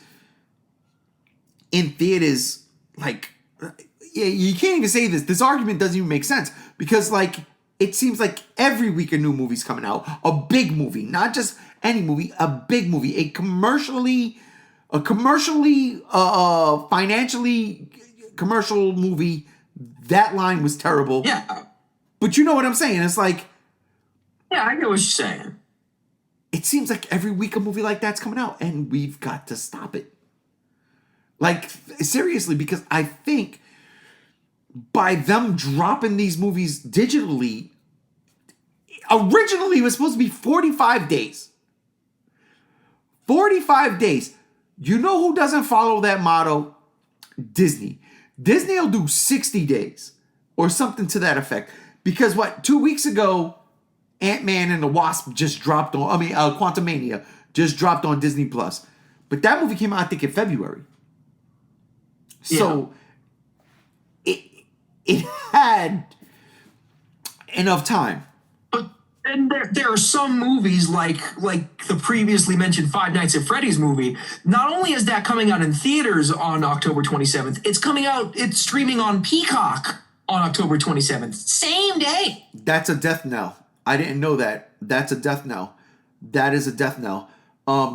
Speaker 1: in theaters. Yeah, you can't even say this. This argument doesn't even make sense because it seems like every week a new movie's coming out. A big movie, not just any movie, a big movie, a commercially, financially commercial movie. That line was terrible.
Speaker 2: Yeah.
Speaker 1: But you know what I'm saying? It's like,
Speaker 2: yeah, I get what you're saying.
Speaker 1: It seems like every week a movie like that's coming out, and we've got to stop it. Seriously, because I think by them dropping these movies digitally, originally it was supposed to be 45 days. 45 days. You know who doesn't follow that motto? Disney. Disney will do 60 days or something to that effect. Because 2 weeks ago, Ant-Man and the Wasp just dropped on, Quantumania just dropped on Disney+. But that movie came out, I think, in February. So, it had enough time.
Speaker 2: But and there are some movies like the previously mentioned Five Nights at Freddy's movie. Not only is that coming out in theaters on October 27th, it's streaming on Peacock on October 27th. Same day.
Speaker 1: That's a death knell. I didn't know that. That's a death knell. That is a death knell.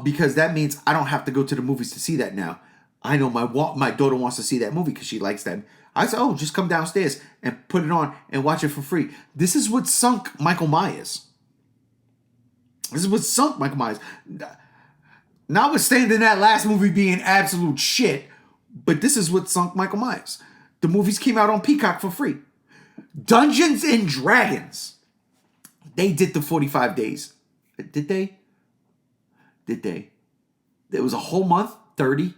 Speaker 1: Because that means I don't have to go to the movies to see that now. I know my daughter wants to see that movie because she likes that. I said, just come downstairs and put it on and watch it for free. This is what sunk Michael Myers. Notwithstanding that last movie being absolute shit, but this is what sunk Michael Myers. The movies came out on Peacock for free. Dungeons and Dragons. They did the 45 days. Did they? It was a whole month, 30,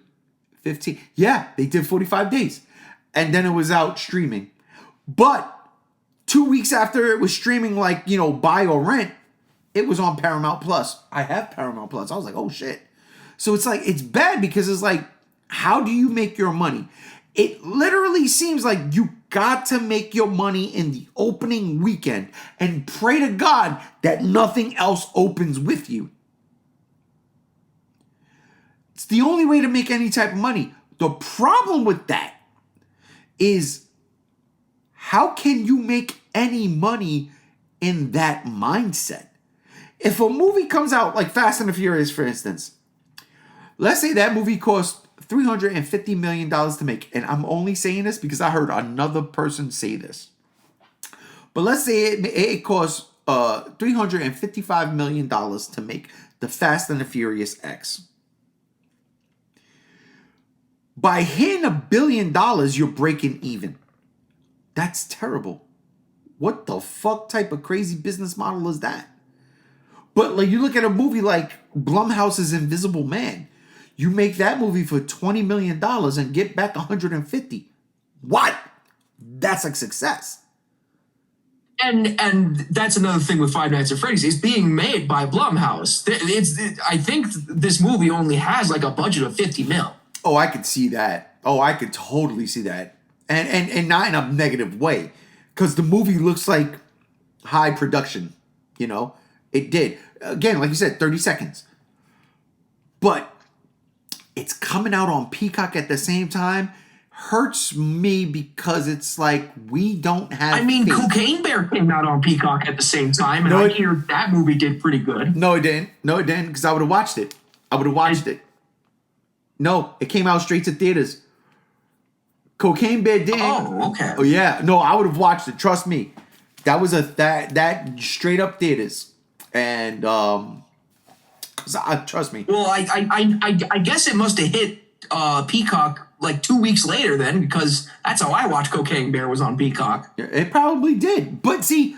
Speaker 1: 15. Yeah, they did 45 days. And then it was out streaming. But 2 weeks after it was streaming, buy or rent, it was on Paramount Plus. I have Paramount Plus. I was like, oh shit. So it's like, it's bad because it's like, how do you make your money? It literally seems like you got to make your money in the opening weekend and pray to God that nothing else opens with you. It's the only way to make any type of money. The problem with that is, how can you make any money in that mindset? If a movie comes out like Fast and the Furious, for instance, let's say that movie cost $350 million to make. And I'm only saying this because I heard another person say this. But let's say it costs $355 million to make the Fast and the Furious X. By hitting $1 billion, you're breaking even. That's terrible. What the fuck type of crazy business model is that? But like, you look at a movie like Blumhouse's Invisible Man. You make that movie for $20 million and get back $150. What? That's a success.
Speaker 2: And that's another thing with Five Nights at Freddy's. It's being made by Blumhouse. I think this movie only has like a budget of $50 million.
Speaker 1: Oh, I could see that. Oh, I could totally see that. And not in a negative way. Because the movie looks like high production. You know? It did. Again, like you said, 30 seconds. But it's coming out on Peacock at the same time hurts me because it's like, we don't have faith.
Speaker 2: Cocaine Bear came out on Peacock at the same time, and I hear that movie did pretty good.
Speaker 1: No, it didn't, because I would have watched it. No, it came out straight to theaters. Cocaine Bear didn't.
Speaker 2: Oh, okay.
Speaker 1: Oh, yeah. No, I would have watched it. Trust me. That was that straight up theaters. And trust me.
Speaker 2: Well, I guess it must have hit Peacock like 2 weeks later then, because that's how I watched Cocaine Bear, was on Peacock.
Speaker 1: It probably did. But see,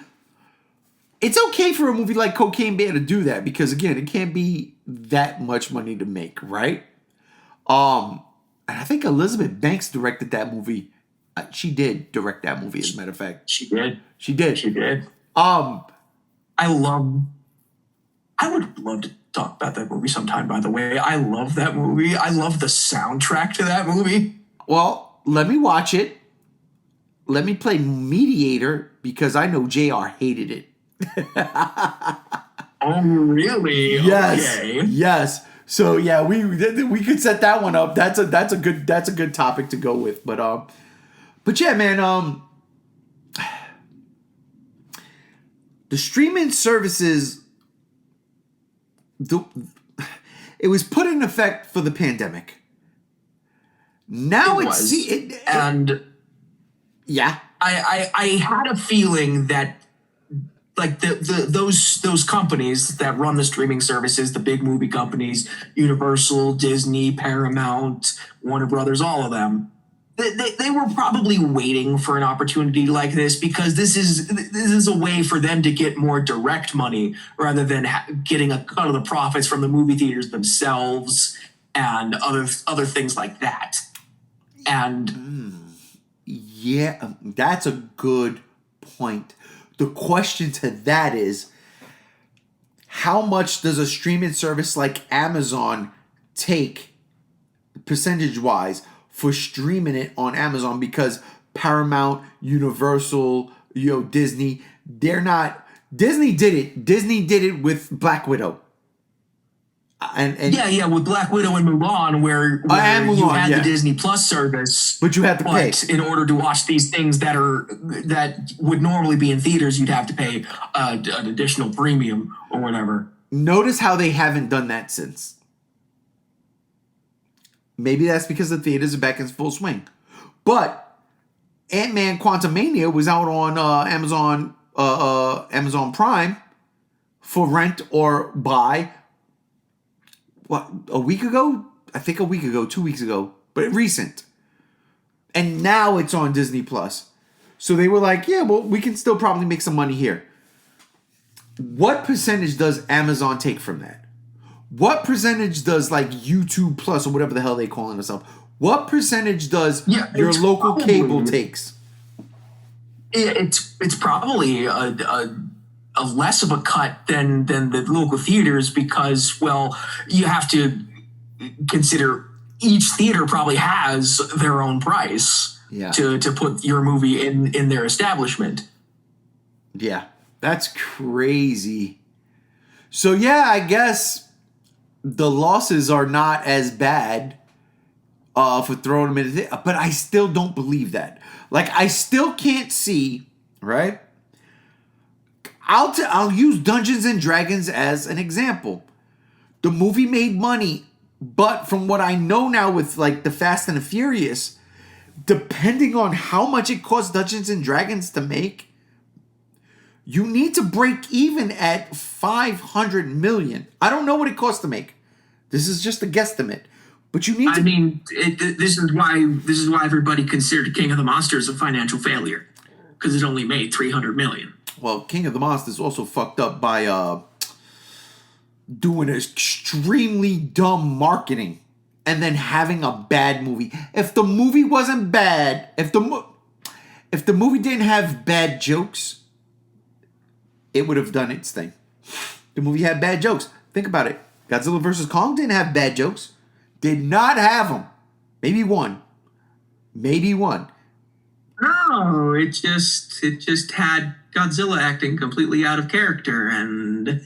Speaker 1: it's okay for a movie like Cocaine Bear to do that because, again, it can't be that much money to make, right? And I think Elizabeth Banks directed that movie. She did direct that movie, as a matter of fact.
Speaker 2: She did. I would love to talk about that movie sometime, by the way. I love that movie. I love the soundtrack to that movie.
Speaker 1: Well, let me watch it. Let me play mediator because I know JR hated it.
Speaker 2: Oh, really?
Speaker 1: Yes.
Speaker 2: Okay.
Speaker 1: Yes. So yeah, we could set that one up. That's a good topic to go with. But yeah, man. The streaming services. It was put in effect for the pandemic. Now yeah.
Speaker 2: I had a feeling that like those companies that run the streaming services, the big movie companies, Universal, Disney, Paramount, Warner Brothers, all of them, they were probably waiting for an opportunity like this because this is a way for them to get more direct money rather than getting a cut of the profits from the movie theaters themselves and other things like that. And
Speaker 1: yeah, that's a good point. The question to that is, how much does a streaming service like Amazon take percentage-wise for streaming it on Amazon? Because Paramount, Universal, Disney, Disney did it. Disney did it with Black Widow. And
Speaker 2: with Black Widow and Mulan, where you had the Disney Plus service,
Speaker 1: but you had to pay
Speaker 2: in order to watch these things that would normally be in theaters. You'd have to pay an additional premium or whatever.
Speaker 1: Notice how they haven't done that since. Maybe that's because the theaters are back in full swing. But Ant-Man Quantumania was out on Amazon Prime for rent or buy. What, a week ago? I think a week ago, 2 weeks ago, but recent. And now it's on Disney Plus. So they were like, yeah, well, we can still probably make some money here. What percentage does Amazon take from that? What percentage does like YouTube Plus or whatever the hell they calling themselves? What percentage does your local cable takes?
Speaker 2: It's probably a less of a cut than the local theaters because, well, you have to consider each theater probably has their own price to put your movie in their establishment.
Speaker 1: Yeah, that's crazy. So yeah, I guess the losses are not as bad for throwing them in the but I still don't believe that. Like, I still can't see, right? I'll use Dungeons and Dragons as an example. The movie made money, but from what I know now with like the Fast and the Furious, depending on how much it costs Dungeons and Dragons to make, you need to break even at 500 million. I don't know what it costs to make. This is just a guesstimate. But you need to.
Speaker 2: I mean, this is why everybody considered King of the Monsters a financial failure, because it only made 300 million.
Speaker 1: Well, King of the Monsters also fucked up by doing extremely dumb marketing and then having a bad movie. If the movie wasn't bad, if the movie didn't have bad jokes, it would have done its thing. The movie had bad jokes. Think about it. Godzilla vs. Kong didn't have bad jokes. Did not have them. Maybe one.
Speaker 2: No, it just had Godzilla acting completely out of character and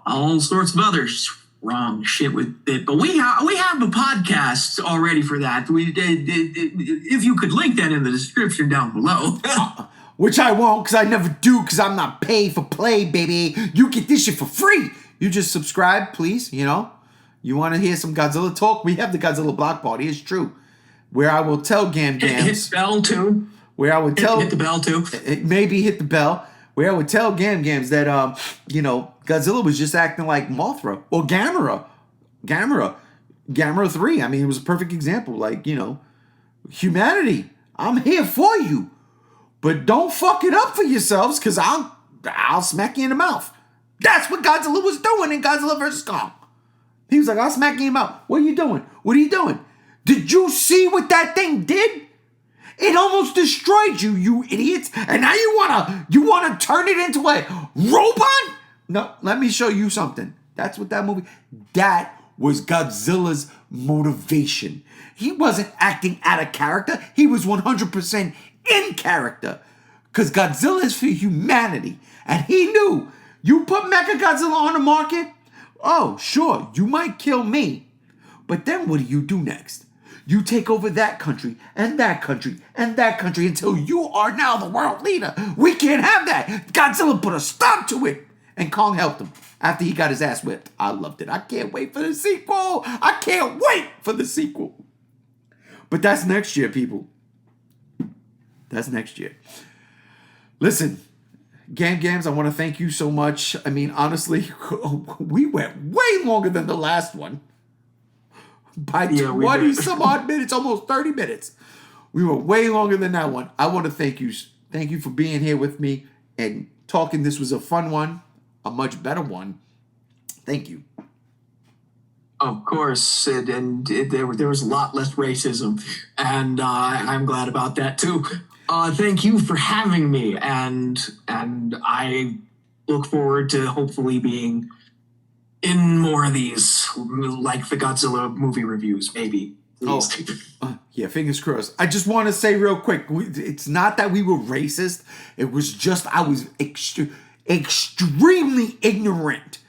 Speaker 2: all sorts of other wrong shit with it. But we have a podcast already for that. If you could link that in the description down below.
Speaker 1: Which I won't, because I never do, because I'm not pay for play, baby. You get this shit for free. You just subscribe, please, you know. You want to hear some Godzilla talk? We have the Godzilla Block Party, it's true. Where I will tell Gams.
Speaker 2: Hit bell, too.
Speaker 1: Where I would tell.
Speaker 2: Hit the bell, too.
Speaker 1: Maybe hit the bell. Where I would tell Gams that, Godzilla was just acting like Mothra. Or Gamera. Gamera 3. I mean, it was a perfect example. Like, humanity. I'm here for you. But don't fuck it up for yourselves, because I'll smack you in the mouth. That's what Godzilla was doing in Godzilla vs. Kong. He was like, I'll smack you in the mouth. What are you doing? What are you doing? Did you see what that thing did? It almost destroyed you, you idiots. And now you wanna turn it into a robot? No, let me show you something. That's what that movie. That was Godzilla's motivation. He wasn't acting out of character. He was 100% in character. Because Godzilla is for humanity. And he knew, you put Mechagodzilla on the market, oh, sure, you might kill me. But then what do you do next? You take over that country, and that country, and that country until you are now the world leader. We can't have that. Godzilla put a stop to it. And Kong helped him after he got his ass whipped. I loved it. I can't wait for the sequel. But that's next year, people. That's next year. Listen, Gams, I want to thank you so much. I mean, honestly, we went way longer than the last one. By 20 some odd minutes, almost 30 minutes. We were way longer than that one. I want to thank you. Thank you for being here with me and talking. This was a fun one, a much better one. Thank you.
Speaker 2: Of course, there was a lot less racism, and I'm glad about that too. Thank you for having me, and I look forward to hopefully being in more of these, like the Godzilla movie reviews, maybe.
Speaker 1: Yeah, fingers crossed. I just want to say real quick, it's not that we were racist. It was just I was extremely ignorant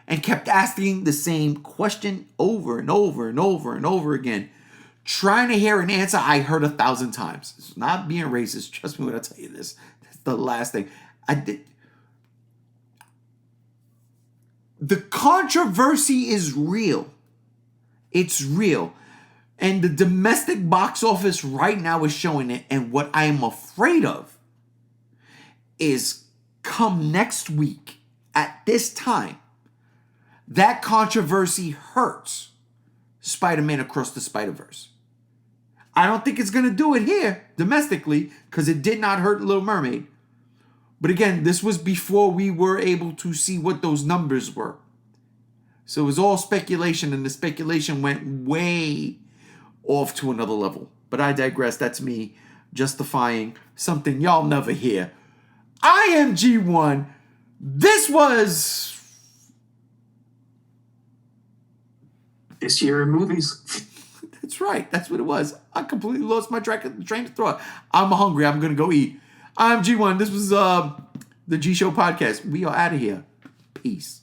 Speaker 1: and kept asking the same question over and over and over and over again, trying to hear an answer I heard 1,000 times. It's not being racist. Trust me when I tell you this. That's the last thing. I did. The controversy is real. It's real. And the domestic box office right now is showing it. And what I am afraid of is come next week at this time, that controversy hurts Spider-Man Across the Spider-Verse. I don't think it's going to do it here domestically because it did not hurt Little Mermaid. But again, this was before we were able to see what those numbers were. So it was all speculation, and the speculation went way off to another level. But I digress. That's me justifying something y'all never hear. I am G1. This was
Speaker 2: this year in movies.
Speaker 1: That's right. That's what it was. I completely lost my train of thought. I'm hungry. I'm going to go eat. I'm G1. This was the G Show podcast. We are out of here. Peace.